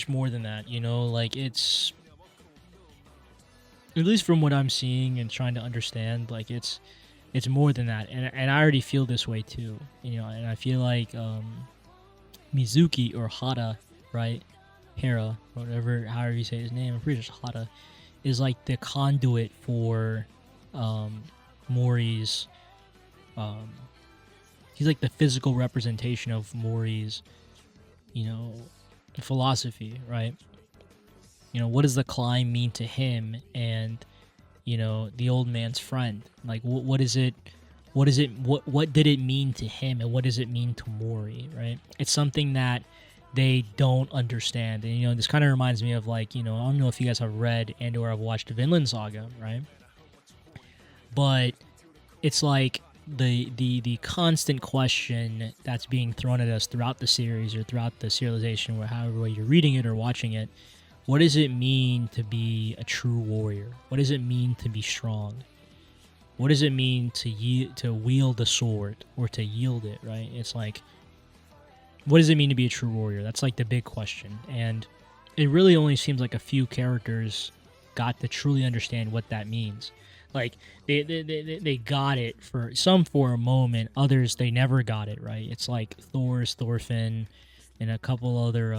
more than that, you know, like it's, at least from what I'm seeing and trying to understand, like it's more than that, and I already feel this way too, you know, and I feel like Mizuki or Hara, right, Hera, whatever, however you say his name, I'm pretty sure it's Hara, is like the conduit for Mori's, he's like the physical representation of Mori's, you know, philosophy, right? You know, what does the climb mean to him and, you know, the old man's friend? Like, what did it mean to him and what does it mean to Mori, right? It's something that they don't understand. And, you know, this kind of reminds me of, like, you know, I don't know if you guys have read and or have watched Vinland Saga, right? But it's like the constant question that's being thrown at us throughout the series or throughout the serialization, or however way you're reading it or watching it. What does it mean to be a true warrior? What does it mean to be strong? What does it mean to wield a sword or to yield it, right? It's like, what does it mean to be a true warrior? That's like the big question. And it really only seems like a few characters got to truly understand what that means. Like, they got it for some for a moment. Others, they never got it, right? It's like Thorfinn and a couple other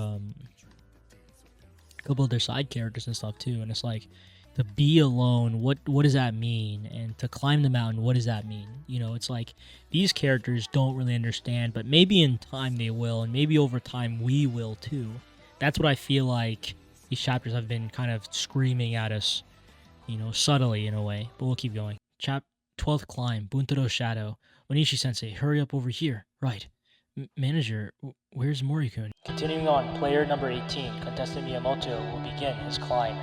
side characters and stuff too. And it's like, to be alone, what does that mean? And to climb the mountain, what does that mean? You know, it's like these characters don't really understand, but maybe in time they will, and maybe over time we will too. That's what I feel like these chapters have been kind of screaming at us, you know, subtly in a way. But we'll keep going. 12th climb, Buntaro Shadow. Onishi-sensei, hurry up over here. Right. Manager, where's Morikun? Continuing on, player number 18, contestant Miyamoto, will begin his climb.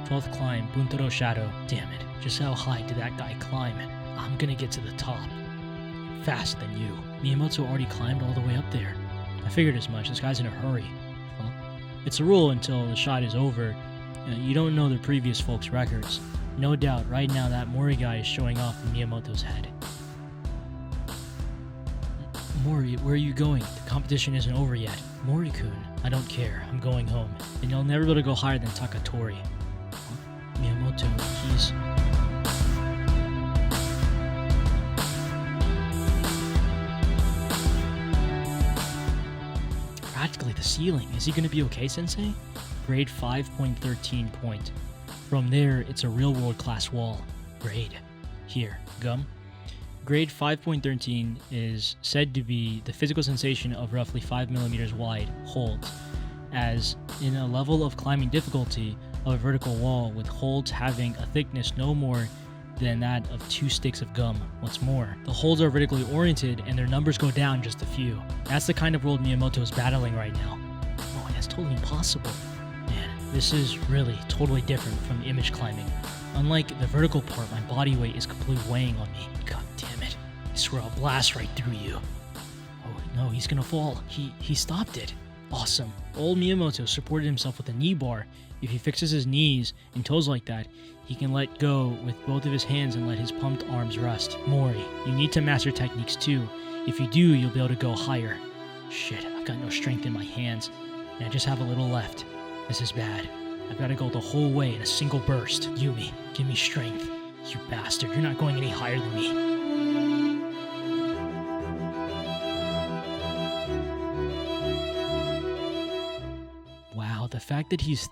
12th climb, Buntaro Shadow. Damn it, just how high did that guy climb? I'm gonna get to the top. Faster than you. Miyamoto already climbed all the way up there. I figured as much, this guy's in a hurry. Well, it's a rule until the shot is over. You don't know the previous folks' records. No doubt, right now that Mori guy is showing off in Miyamoto's head. Mori, where are you going? The competition isn't over yet. Mori-kun, I don't care. I'm going home. And you'll never be able to go higher than Takatori. Miyamoto, he's... practically the ceiling. Is he going to be okay, Sensei? Grade 5.13 point. From there, it's a real world class wall. Grade. Here, gum. Grade 5.13 is said to be the physical sensation of roughly 5 millimeters wide holds, as in a level of climbing difficulty of a vertical wall with holds having a thickness no more than that of 2 sticks of gum. What's more, the holds are vertically oriented and their numbers go down just a few. That's the kind of world Miyamoto is battling right now. Oh, that's totally impossible. Man, This is really totally different from image climbing. Unlike the vertical part, my body weight is completely weighing on me. God damn it. I swear I'll blast right through you. Oh no, he's gonna fall. He stopped it. Awesome. Old Miyamoto supported himself with a knee bar. If he fixes his knees and toes like that, he can let go with both of his hands and let his pumped arms rest. Mori, you need to master techniques too. If you do, you'll be able to go higher. Shit, I've got no strength in my hands, and I just have a little left. This is bad. I've got to go the whole way in a single burst. Yumi, give me strength. You bastard, you're not going any higher than me. Wow, the fact that he's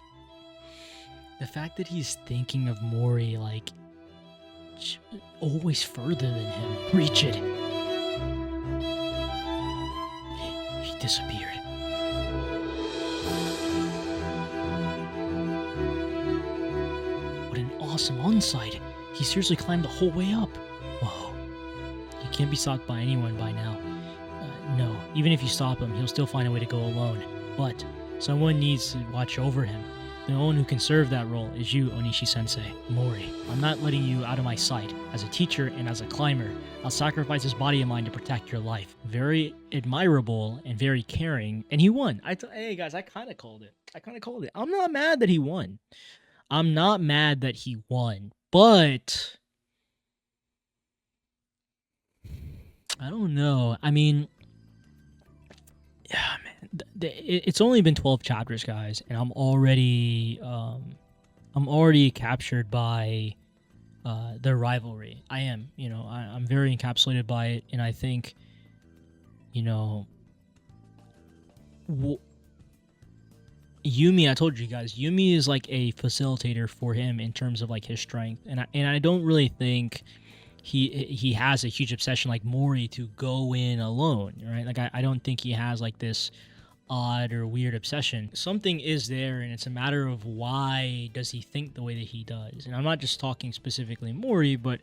thinking of Mori like always further than him. Reach it. He disappeared. What an awesome onside. He seriously climbed the whole way up. Whoa. He can't be stopped by anyone by now. No, even if you stop him, he'll still find a way to go alone. But someone needs to watch over him. The only one who can serve that role is you, Onishi-sensei. Mori, I'm not letting you out of my sight. As a teacher and as a climber, I'll sacrifice this body of mine to protect your life. Very admirable and very caring, and he won. Hey guys, I kind of called it. I'm not mad that he won. But I don't know. I mean, yeah, man. It's only been 12 chapters, guys, and I'm already captured by their rivalry. I am, I'm very encapsulated by it, and I think, Yumi, I told you guys, Yumi is like a facilitator for him in terms of like his strength, and I don't really think he has a huge obsession like Mori to go in alone, right? Like I don't think he has like this odd or weird obsession. Something is there, and it's a matter of why does he think the way that he does. And I'm not just talking specifically Mori, but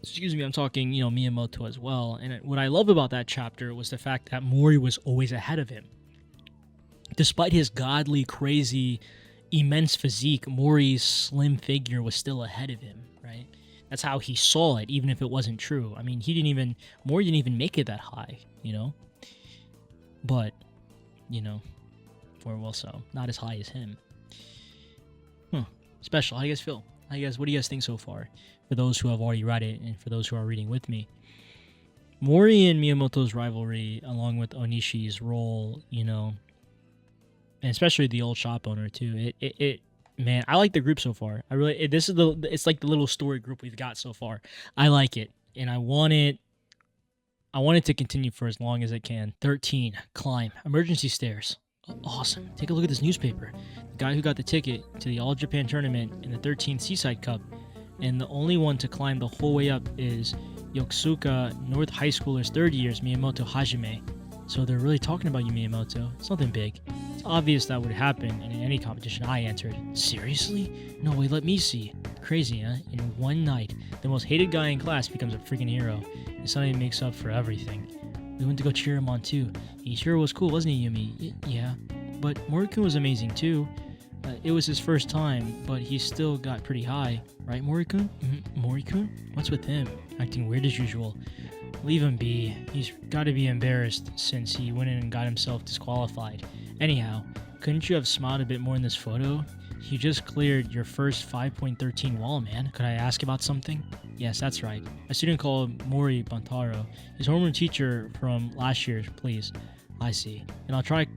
I'm talking, Miyamoto as well. And what I love about that chapter was the fact that Mori was always ahead of him. Despite his godly, crazy, immense physique, Mori's slim figure was still ahead of him, right? That's how he saw it, even if it wasn't true. I mean, Mori didn't even make it that high, But, well, so not as high as him. Special. How do you guys feel? What do you guys think so far? For those who have already read it and for those who are reading with me. Mori and Miyamoto's rivalry, along with Onishi's role, and especially the old shop owner too. Man, I like the group so far. It's like the little story group we've got so far. I like it, and I want it to continue for as long as it can. 13, climb, emergency stairs. Awesome. Take a look at this newspaper. The guy who got the ticket to the All Japan tournament in the 13th Seaside Cup, and the only one to climb the whole way up is Yokosuka North High Schoolers third year's Miyamoto Hajime. So they're really talking about you, Miyamoto. It's nothing big. It's obvious that would happen in any competition I entered. Seriously? No way, let me see. Crazy, huh? In one night, the most hated guy in class becomes a freaking hero. And suddenly makes up for everything. We went to go cheer him on too. He sure was cool, wasn't he, Yumi? Yeah. But Morikun was amazing too. It was his first time, but he still got pretty high. Right, Morikun? Morikun? What's with him? Acting weird as usual. Leave him be. He's got to be embarrassed since he went in and got himself disqualified. Anyhow, couldn't you have smiled a bit more in this photo? You just cleared your first 5.13 wall, man. Could I ask about something? Yes, that's right. A student called Mori Bantaro. His homeroom teacher from last year, please. I see. And I'll try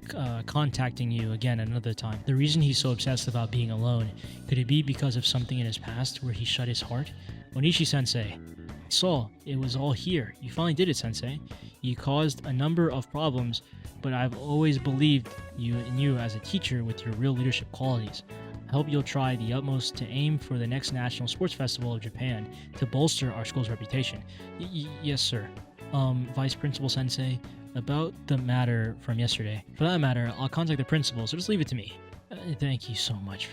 contacting you again another time. The reason he's so obsessed about being alone, could it be because of something in his past where he shut his heart? Onishi-sensei. So, it was all here. You finally did it, Sensei. You caused a number of problems, but I've always believed in you as a teacher with your real leadership qualities. I hope you'll try the utmost to aim for the next National Sports Festival of Japan to bolster our school's reputation. Yes, sir. Vice Principal Sensei, about the matter from yesterday. For that matter, I'll contact the principal, so just leave it to me. Thank you so much.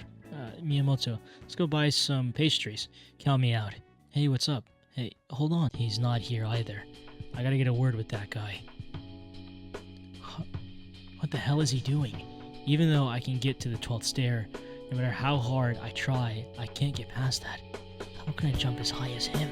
Miyamoto, let's go buy some pastries. Count me out. Hey, what's up? Hey, hold on. He's not here either. I gotta get a word with that guy. What the hell is he doing? Even though I can get to the 12th stair, No matter how hard I try, I can't get past that. How can I jump as high as him?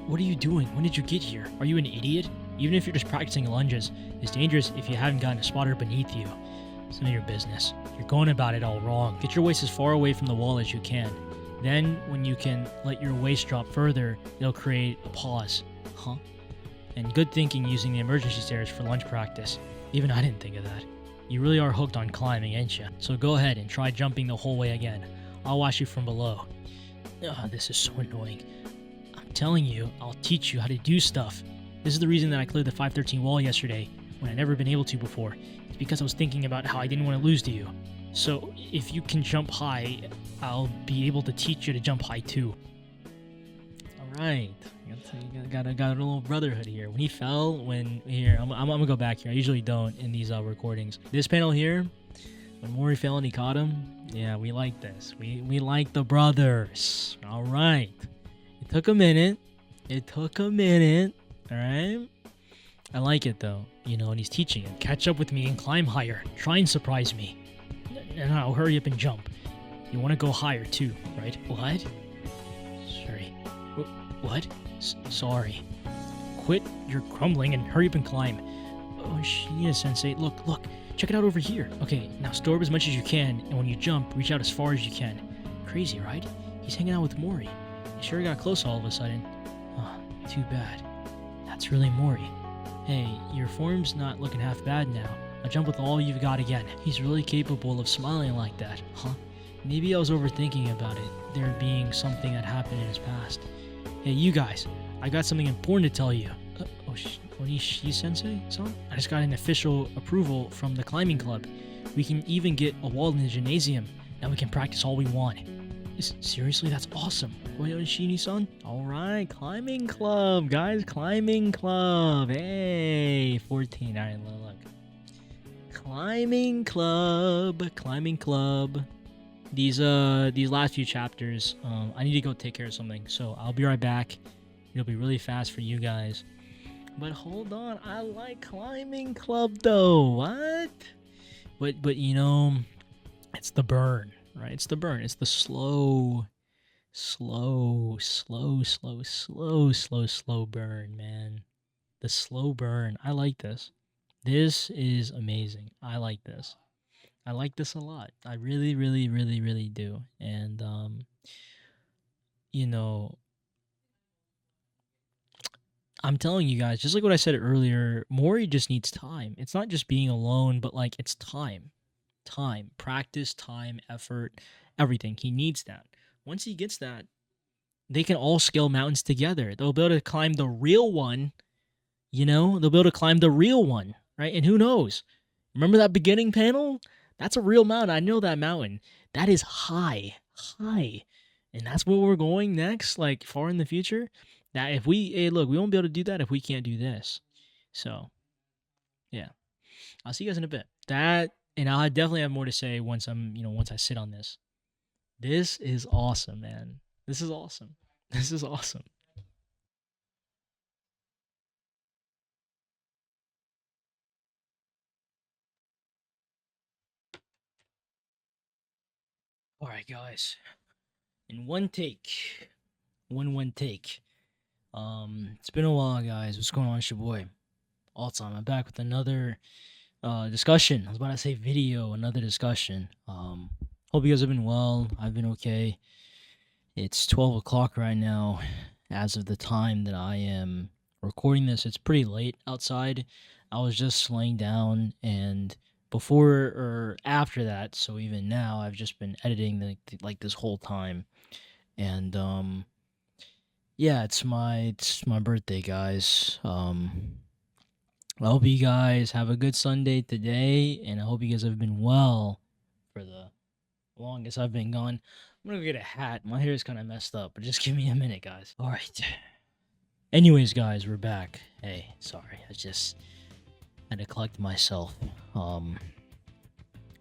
What are you doing? When did you get here? Are you an idiot? Even if you're just practicing lunges, it's dangerous if you haven't gotten a spotter beneath you. It's none of your business. You're going about it all wrong. Get your waist as far away from the wall as you can. Then, when you can let your waist drop further, it'll create a pause. Huh? And good thinking using the emergency stairs for lunge practice. Even I didn't think of that. You really are hooked on climbing, ain't you? So go ahead and try jumping the whole way again. I'll watch you from below. Ugh, this is so annoying. I'm telling you, I'll teach you how to do stuff. This is the reason that I cleared the 513 wall yesterday, when I'd never been able to before. It's because I was thinking about how I didn't want to lose to you. So, if you can jump high, I'll be able to teach you to jump high too. Alright, got a little brotherhood here. When he fell, I'm gonna go back here. I usually don't in these recordings. This panel here, when Mori fell and he caught him, yeah, we like this. We like the brothers. Alright. It took a minute. Alright? I like it though, and he's teaching him. Catch up with me and climb higher. Try and surprise me. No, hurry up and jump. You want to go higher too, right? What? Sorry. What? Sorry. Quit your crumbling and hurry up and climb. Oh, Shinya-sensei, look. Check it out over here. Okay, now store up as much as you can, and when you jump, reach out as far as you can. Crazy, right? He's hanging out with Mori. He sure got close all of a sudden. Oh, too bad. That's really Mori. Hey, your form's not looking half bad now. Now jump with all you've got again. He's really capable of smiling like that, huh? Maybe I was overthinking about it, there being something that happened in his past. Hey, you guys, I got something important to tell you. Onishi-sensei-san? I just got an official approval from the climbing club. We can even get a wall in the gymnasium. Now we can practice all we want. Seriously, that's awesome. Onishi-san? Alright, climbing club, guys, climbing club. Hey, 14, alright, look. Climbing club. These last few chapters, I need to go take care of something, so I'll be right back. It'll be really fast for you guys. But hold on, I like climbing club though. What? But it's the burn, right? It's the burn. It's the slow burn, man. The slow burn. I like this. This is amazing. I like this. I like this a lot. I really, really, really, really do. And I'm telling you guys, just like what I said earlier, Mori just needs time. It's not just being alone, but like it's time. Practice, time, effort, everything. He needs that. Once he gets that, they can all scale mountains together. They'll be able to climb the real one. They'll be able to climb the real one, right? And who knows? Remember that beginning panel? That's a real mountain. I know that mountain. That is high. And that's where we're going next, like far in the future. That if we won't be able to do that if we can't do this. So, yeah. I'll see you guys in a bit. And I'll definitely have more to say once I sit on this. This is awesome, man. This is awesome. All right, guys. In one take. One take. It's been a while, guys. What's going on? It's your boy, Altzheim. I'm back with another discussion. I was about to say video, another discussion. Hope you guys have been well. I've been okay. It's 12 o'clock right now. As of the time that I am recording this, it's pretty late outside. I was just laying down, and before or after that, so even now, I've just been editing like this whole time. And yeah, it's my birthday, guys. I hope you guys have a good Sunday today, and I hope you guys have been well for the longest I've been gone. I'm gonna go get a hat. My hair is kind of messed up, but just give me a minute, guys. All right. Anyways, guys, we're back. Hey, sorry, I just had to collect myself.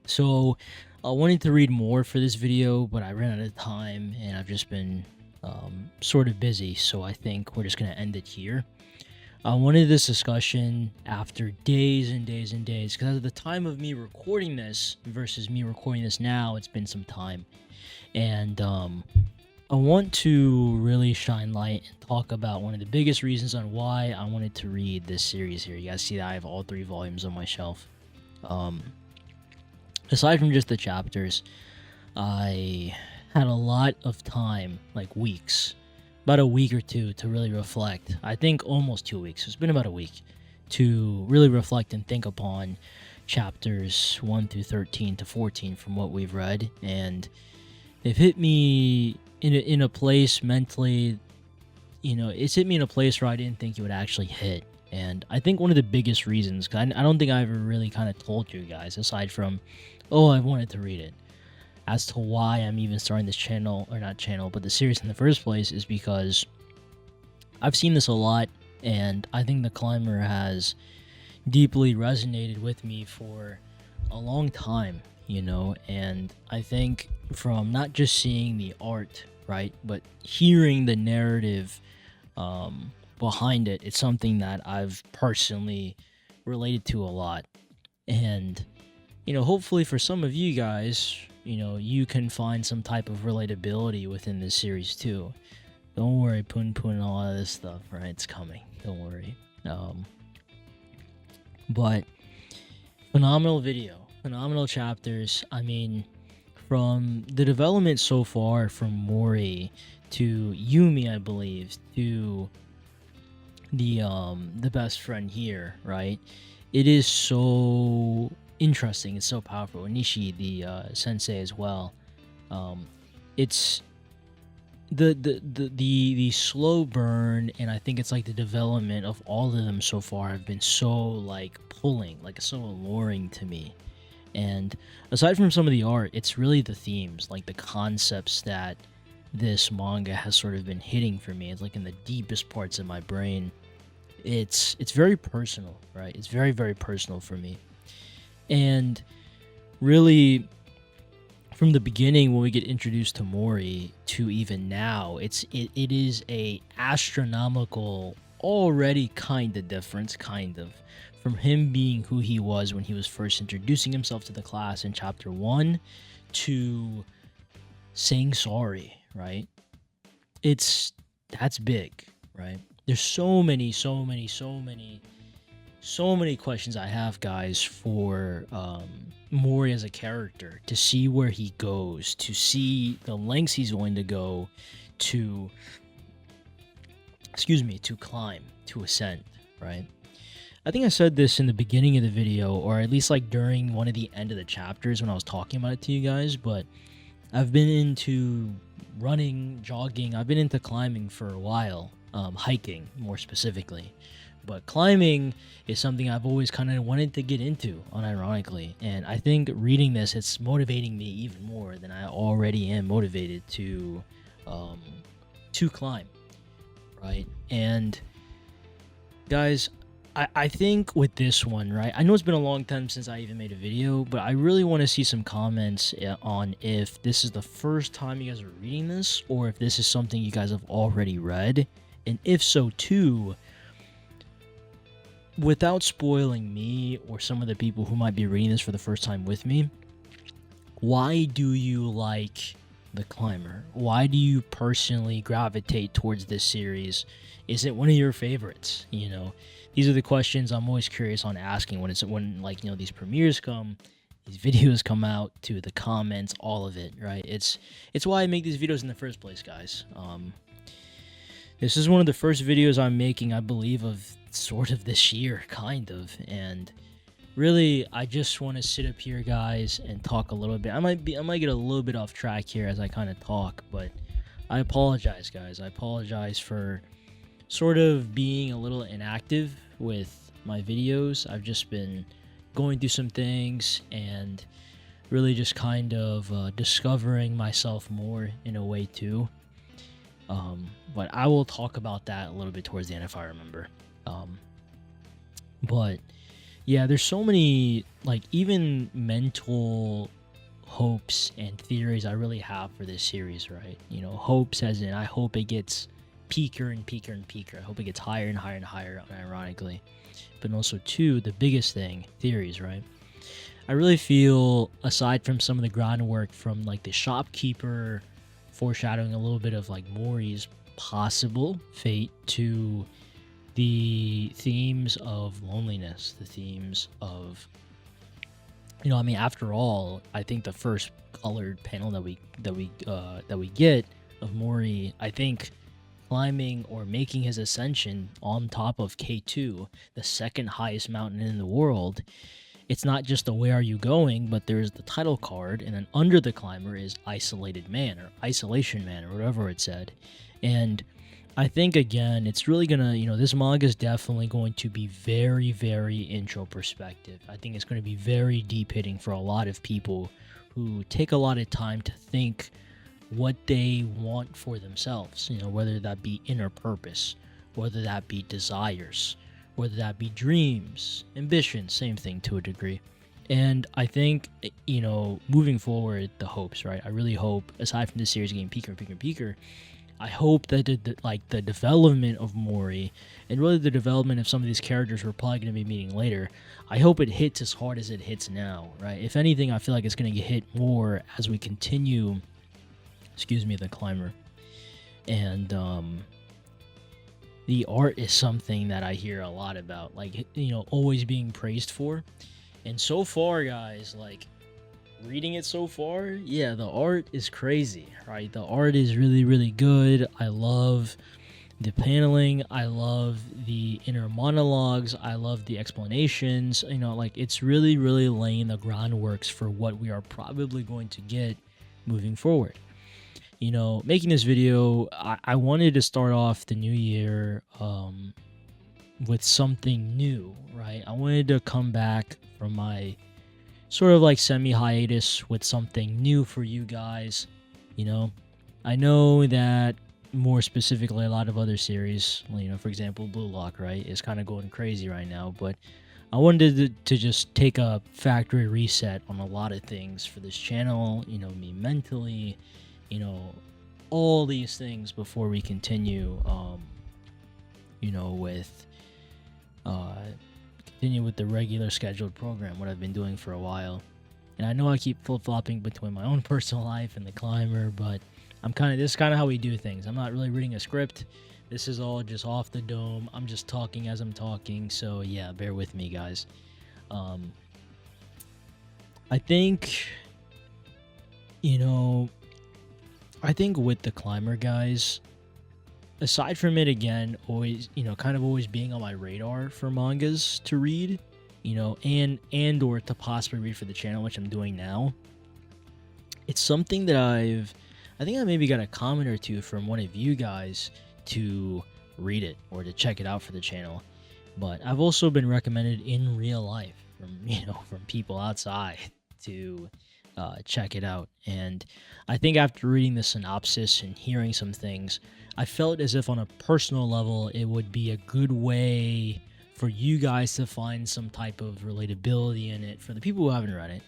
So I wanted to read more for this video, but I ran out of time and I've just been sort of busy. So I think we're just going to end it here. I wanted this discussion after days and days and days, because at the time of me recording this versus me recording this now, it's been some time. And I want to really shine light and talk about one of the biggest reasons on why I wanted to read this series here. You guys see that I have all 3 volumes on my shelf. Aside from just the chapters, I had a lot of time, like weeks, about a week or 2 to really reflect. I think almost 2 weeks. It's been about a week to really reflect and think upon chapters 1 through 13 to 14 from what we've read, and they've hit me in a place mentally, it's hit me in a place where I didn't think it would actually hit. And I think one of the biggest reasons, because I don't think I ever really kind of told you guys, aside from, I wanted to read it, as to why I'm even starting this channel, or not channel, but the series in the first place, is because I've seen this a lot, and I think The Climber has deeply resonated with me for a long time, and I think from not just seeing the art, right, but hearing the narrative behind it, it's something that I've personally related to a lot. And hopefully for some of you guys, you can find some type of relatability within this series too. Don't worry, Poon Poon and all of this stuff, right? It's coming. Don't worry. But phenomenal video, phenomenal chapters. I mean, from the development so far from Mori to Yumi, I believe, to the best friend here, right? It is so interesting. It's so powerful. Nishi, the sensei, as well. It's the slow burn, and I think it's like the development of all of them so far have been so like pulling, like so alluring to me. And aside from some of the art, it's really the themes, like the concepts that this manga has sort of been hitting for me. It's like in the deepest parts of my brain. It's very personal, right? It's very, very personal for me. And really, from the beginning, when we get introduced to Mori to even now, it is a astronomical, already kind of difference, from him being who he was when he was first introducing himself to the class in chapter 1 to saying sorry, right? That's big, right? There's so many questions I have, guys, for Mori as a character, to see where he goes, to see the lengths he's willing to go to climb, to ascend, right? I think I said this in the beginning of the video, or at least like during one of the end of the chapters when I was talking about it to you guys, but I've been into running, jogging, I've been into climbing for a while, hiking more specifically. But climbing is something I've always kind of wanted to get into, unironically. And I think reading this, it's motivating me even more than I already am motivated to climb, right? And guys, I think with this one, right, I know it's been a long time since I even made a video, but I really want to see some comments on if this is the first time you guys are reading this, or if this is something you guys have already read. And if so too, without spoiling me or some of the people who might be reading this for the first time with me, why do you like The Climber? Why do you personally gravitate towards this series? Is it one of your favorites? These are the questions I'm always curious on asking when these premieres come, these videos come out, to the comments, all of it, right? It's why I make these videos in the first place, guys. This is one of the first videos I'm making, I believe, of sort of this year, kind of, and really, I just want to sit up here, guys, and talk a little bit. I might get a little bit off track here as I kind of talk, but I apologize, guys. I apologize for sort of being a little inactive with my videos. I've just been going through some things and really just kind of discovering myself more in a way too. But I will talk about that a little bit towards the end if I remember. But Yeah, there's so many, like, even mental hopes and theories I really have for this series, right? You know, hopes as in I hope it gets peaker and peaker and peaker. I hope it gets higher and higher and higher, ironically. But also, two, the biggest thing, theories, right? I really feel, aside from some of the groundwork from, like, the shopkeeper foreshadowing a little bit of, like, Mori's possible fate, to the themes of loneliness, the themes of, you know, I mean, after all, I think the first colored panel that we get of Mori, I think climbing or making his ascension on top of K2, the second highest mountain in the world. It's not just a where are you going, but there's the title card, and then under the climber is isolated man or isolation man or whatever it said. And I think, again, it's really gonna, you know, this manga is definitely going to be very, very intro perspective. I think it's going to be very deep hitting for a lot of people who take a lot of time to think what they want for themselves, you know, whether that be inner purpose, whether that be desires, whether that be dreams, ambition, same thing to a degree. And I think, you know, moving forward, the hopes, right? I really hope, aside from this series getting peaker and peaker and peaker, I hope that the development of Mori, and really the development of some of these characters we're probably going to be meeting later, I hope it hits as hard as it hits now, right? If anything, I feel like it's going to get hit more as we continue, the climber. And the art is something that I hear a lot about, like, you know, always being praised for. And so far, guys, like, reading it so far, yeah, the art is crazy, right? The art is really, really good. I love the paneling. I love the inner monologues. I love the explanations. You know, like, it's really, really laying the groundworks for what we are probably going to get moving forward. You know, making this video, I wanted to start off the new year with something new, right? I wanted to come back from my sort of like semi-hiatus with something new for you guys. You know, I know that more specifically a lot of other series, you know, for example, Blue Lock, right, is kind of going crazy right now, but I wanted to just take a factory reset on a lot of things for this channel, you know, me mentally, you know, all these things before we continue, you know, with the regular scheduled program, what I've been doing for a while. And I know I keep flip-flopping between my own personal life and the climber, but this is kind of how we do things. I'm not really reading a script. This is all just off the dome. I'm just talking as I'm talking, so yeah, bear with me, guys. I think, you know, with the climber, guys, aside from it, again, always, you know, kind of always being on my radar for mangas to read, you know, and or to possibly read for the channel, which I'm doing now, it's something that I think I maybe got a comment or two from one of you guys to read it or to check it out for the channel. But I've also been recommended in real life from people outside to check it out. And I think after reading the synopsis and hearing some things, I felt as if on a personal level it would be a good way for you guys to find some type of relatability in it for the people who haven't read it,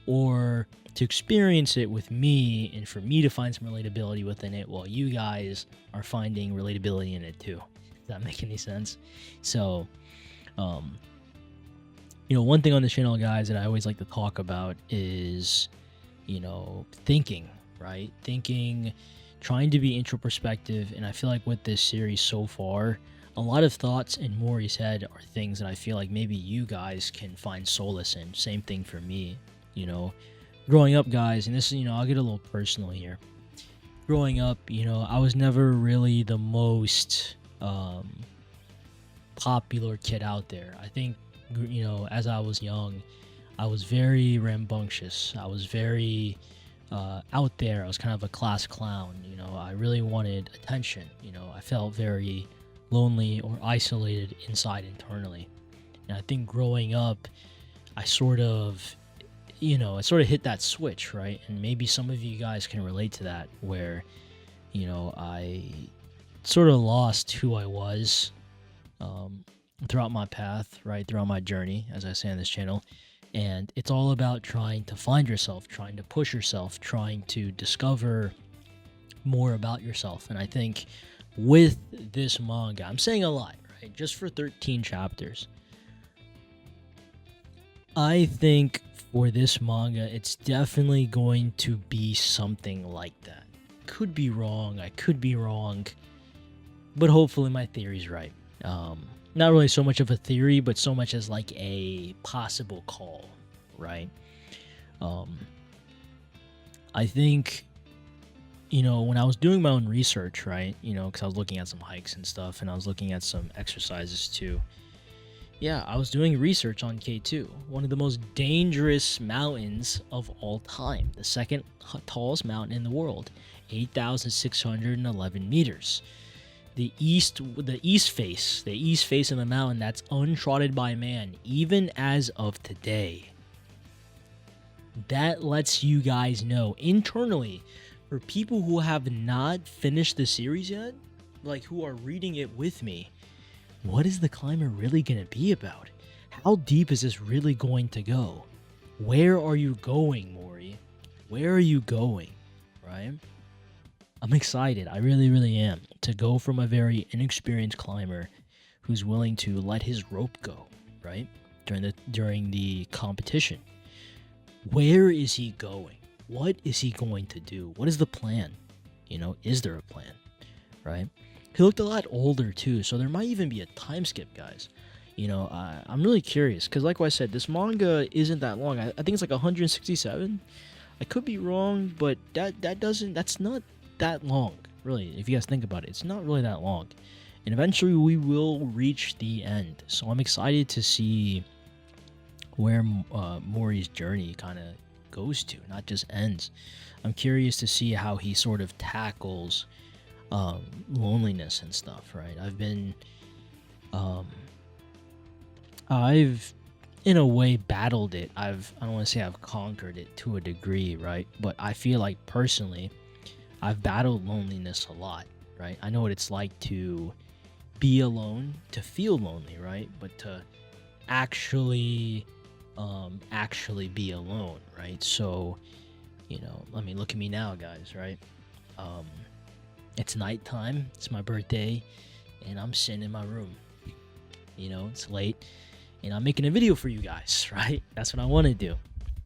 or to experience it with me and for me to find some relatability within it while you guys are finding relatability in it too. Does that make any sense? So, you know, one thing on the channel, guys, that I always like to talk about is, you know, thinking, right? Thinking, trying to be introspective. And I feel like with this series so far, a lot of thoughts in Mori's head are things that I feel like maybe you guys can find solace in. Same thing for me, you know. Growing up, guys, and this is, you know, I'll get a little personal here. Growing up, you know, I was never really the most popular kid out there. I think, you know, as I was young, I was very rambunctious. I was very out there. I was kind of a class clown. You know, I really wanted attention. You know, I felt very lonely or isolated inside internally. And I think growing up, I sort of hit that switch, right? And maybe some of you guys can relate to that, where, you know, I sort of lost who I was. throughout my path, right, throughout my journey, as I say on this channel. And it's all about trying to find yourself, trying to push yourself, trying to discover more about yourself. And I think with this manga, I'm saying a lot, right? Just for 13 chapters. I think for this manga, it's definitely going to be something like that. Could be wrong, I could be wrong, but hopefully my theory's right. Not really so much of a theory, but so much as like a possible call, right? I think, when I was doing my own research, right, because I was looking at some hikes and stuff, and I was looking at some exercises too. Yeah, I was doing research on K2, one of the most dangerous mountains of all time, the second tallest mountain in the world, 8,611 meters. The east face of the mountain that's untrodden by man, even as of today. That lets you guys know internally, for people who have not finished the series yet, like who are reading it with me, what is the climber really going to be about? How deep is this really going to go? Where are you going, Mori? Where are you going, right? I'm excited, I really, really am, to go from a very inexperienced climber who's willing to let his rope go, right? During the competition. Where is he going? What is he going to do? What is the plan? Is there a plan, right? He looked a lot older too, so there might even be a time skip, guys. I'm really curious, because like I said, this manga isn't that long. I think it's like 167. I could be wrong, but that's not that long, really. If you guys think about it, it's not really that long. And eventually we will reach the end. So I'm excited to see where Mori's journey kind of goes to, not just ends. I'm curious to see how he sort of tackles loneliness and stuff, right? I've in a way battled it. I don't want to say I've conquered it to a degree, right? But I feel like personally I've battled loneliness a lot, right? I know what it's like to be alone, to feel lonely, right? But to actually be alone, right? So, look at me now, guys, right? It's nighttime, it's my birthday, and I'm sitting in my room. It's late, and I'm making a video for you guys, right? That's what I want to do.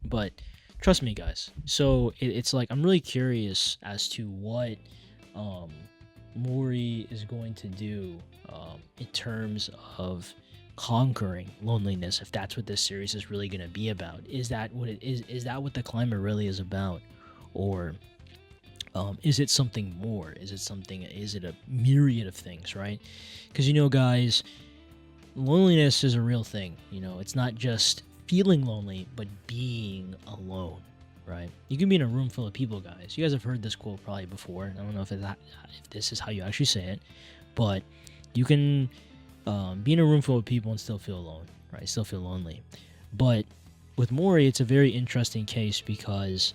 But trust me, guys. So it's like I'm really curious as to what Mori is going to do in terms of conquering loneliness, if that's what this series is really going to be about. Is that what it is? Is that what the climber really is about? Or is it something more? Is it a myriad of things, right? Because, guys, loneliness is a real thing. It's not just feeling lonely, but being alone, right? You can be in a room full of people, guys. You guys have heard this quote probably before. I don't know if this is how you actually say it, but you can be in a room full of people and still feel alone, right? Still feel lonely. But with Mori, it's a very interesting case, because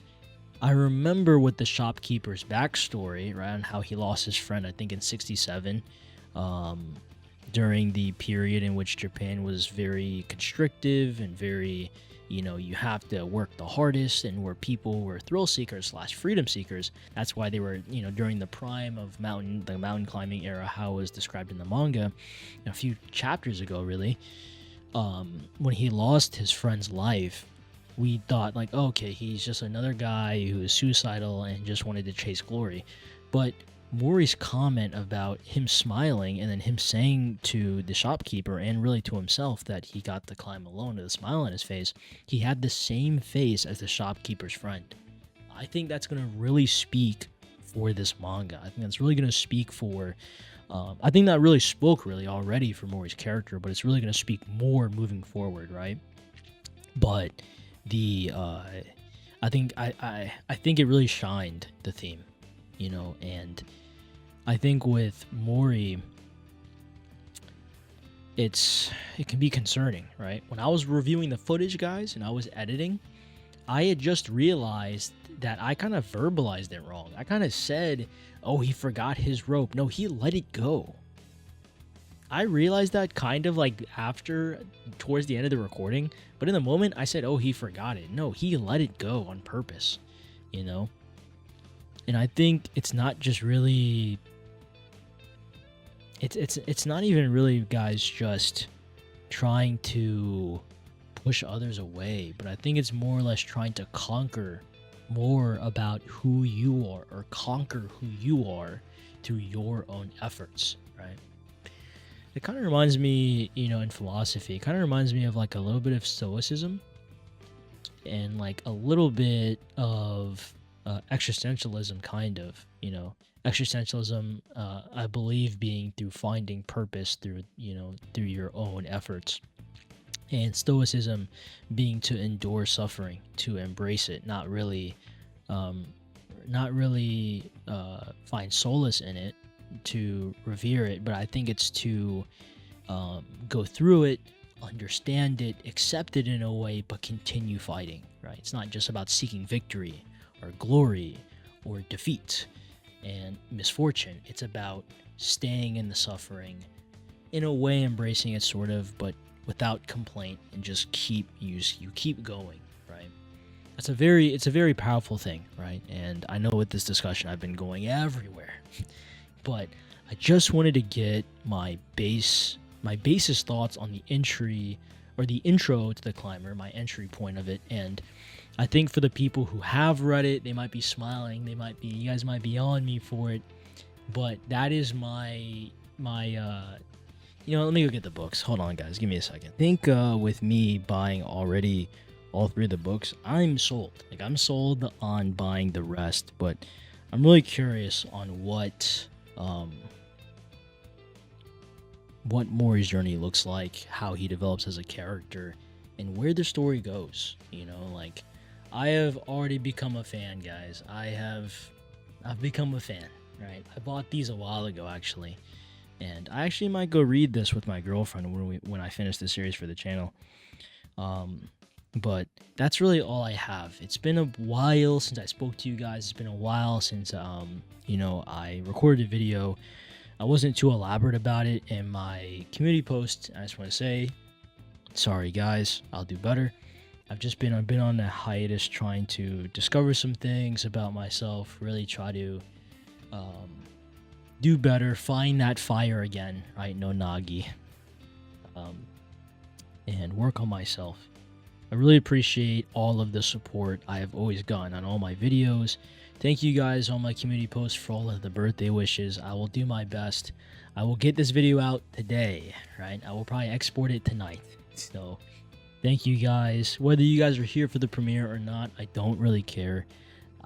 I remember with the shopkeeper's backstory, right, on how he lost his friend, I think in 67, during the period in which Japan was very constrictive and very, you have to work the hardest, and where people were thrill seekers / freedom seekers. That's why they were, during the prime of the mountain climbing era, how it was described in the manga a few chapters ago, really. When he lost his friend's life, we thought like, okay, he's just another guy who is suicidal and just wanted to chase glory. But Mori's comment about him smiling and then him saying to the shopkeeper and really to himself that he got to climb alone with a smile on his face, he had the same face as the shopkeeper's friend. I think that's going to really speak for this manga. I think that's really going to speak for... I think that really spoke really already for Mori's character, but it's really going to speak more moving forward, right? But I think it really shined the theme, and I think with Mori, it can be concerning, right? When I was reviewing the footage, guys, and I was editing, I had just realized that I kind of verbalized it wrong. I kind of said, oh, he forgot his rope. No, he let it go. I realized that kind of like towards the end of the recording, but in the moment I said, oh, he forgot it. No, he let it go on purpose, you know? And I think it's not just really, it's not even really, guys, just trying to push others away, but I think it's more or less trying to conquer more about who you are, or conquer who you are through your own efforts, right? It kind of reminds me, you know, in philosophy, it kind of reminds me of like a little bit of stoicism and like a little bit of existentialism, kind of, you know. Existentialism, I believe, being through finding purpose through, you know, through your own efforts. And stoicism being to endure suffering, to embrace it, not really find solace in it, to revere it, but I think it's to go through it, understand it, accept it in a way, but continue fighting, right? It's not just about seeking victory or glory or defeat and misfortune. It's about staying in the suffering, in a way embracing it, sort of, but without complaint, and just you keep going, right? It's a very powerful thing, right? And I know with this discussion I've been going everywhere, but I just wanted to get my basis thoughts on the entry, or the intro to the climber, my entry point of it. And I think for the people who have read it, they might be smiling, you guys might be on me for it, but that is my you know, let me go get the books. Hold on, guys. Give me a second. I think with me buying already all 3 of the books, I'm sold. Like, I'm sold on buying the rest, but I'm really curious on what Mori's journey looks like, how he develops as a character, and where the story goes. You know, like, I have already become a fan, guys. I've become a fan, right? I bought these a while ago, actually. And I actually might go read this with my girlfriend when I finish the series for the channel. But that's really all I have. It's been a while since I spoke to you guys. It's been a while since, you know, I recorded a video. I wasn't too elaborate about it in my community post. I just want to say, sorry guys, I'll do better. I've been on a hiatus trying to discover some things about myself, really try to, do better, find that fire again, right? No Nagi. And work on myself. I really appreciate all of the support I have always gotten on all my videos. Thank you guys on my community posts for all of the birthday wishes. I will do my best. I will get this video out today, right? I will probably export it tonight. So, thank you guys. Whether you guys are here for the premiere or not, I don't really care.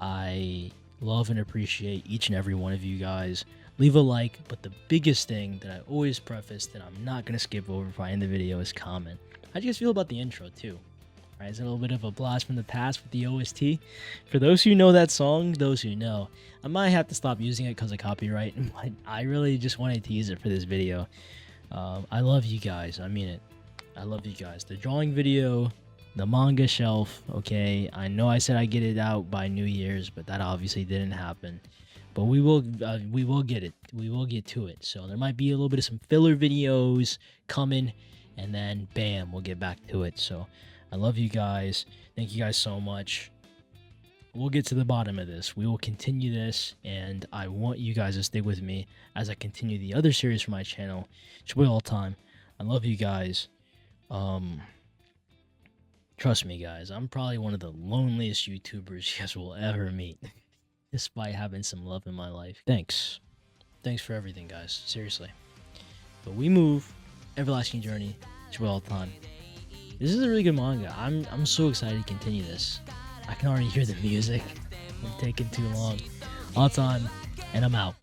I love and appreciate each and every one of you guys. Leave a like, but the biggest thing that I always preface that I'm not going to skip over if I end the video is comment. How do you guys feel about the intro too? Right, it's a little bit of a blast from the past with the OST. For those who know that song, those who know, I might have to stop using it because of copyright, but I really just wanted to use it for this video. I love you guys. I mean it. I love you guys. The drawing video, the manga shelf, okay? I know I said I'd get it out by New Year's, but that obviously didn't happen. But we will get it. We will get to it. So there might be a little bit of some filler videos coming, and then bam, we'll get back to it. So I love you guys. Thank you guys so much. We'll get to the bottom of this. We will continue this, and I want you guys to stick with me as I continue the other series for my channel. It's all time. I love you guys. Trust me, guys. I'm probably one of the loneliest YouTubers you guys will ever meet. Despite having some love in my life. Thanks for everything, guys, seriously. But we move, everlasting journey, to all time. This is a really good manga. I'm so excited to continue this. I can already hear the music. I'm taking too long. All time, and I'm out.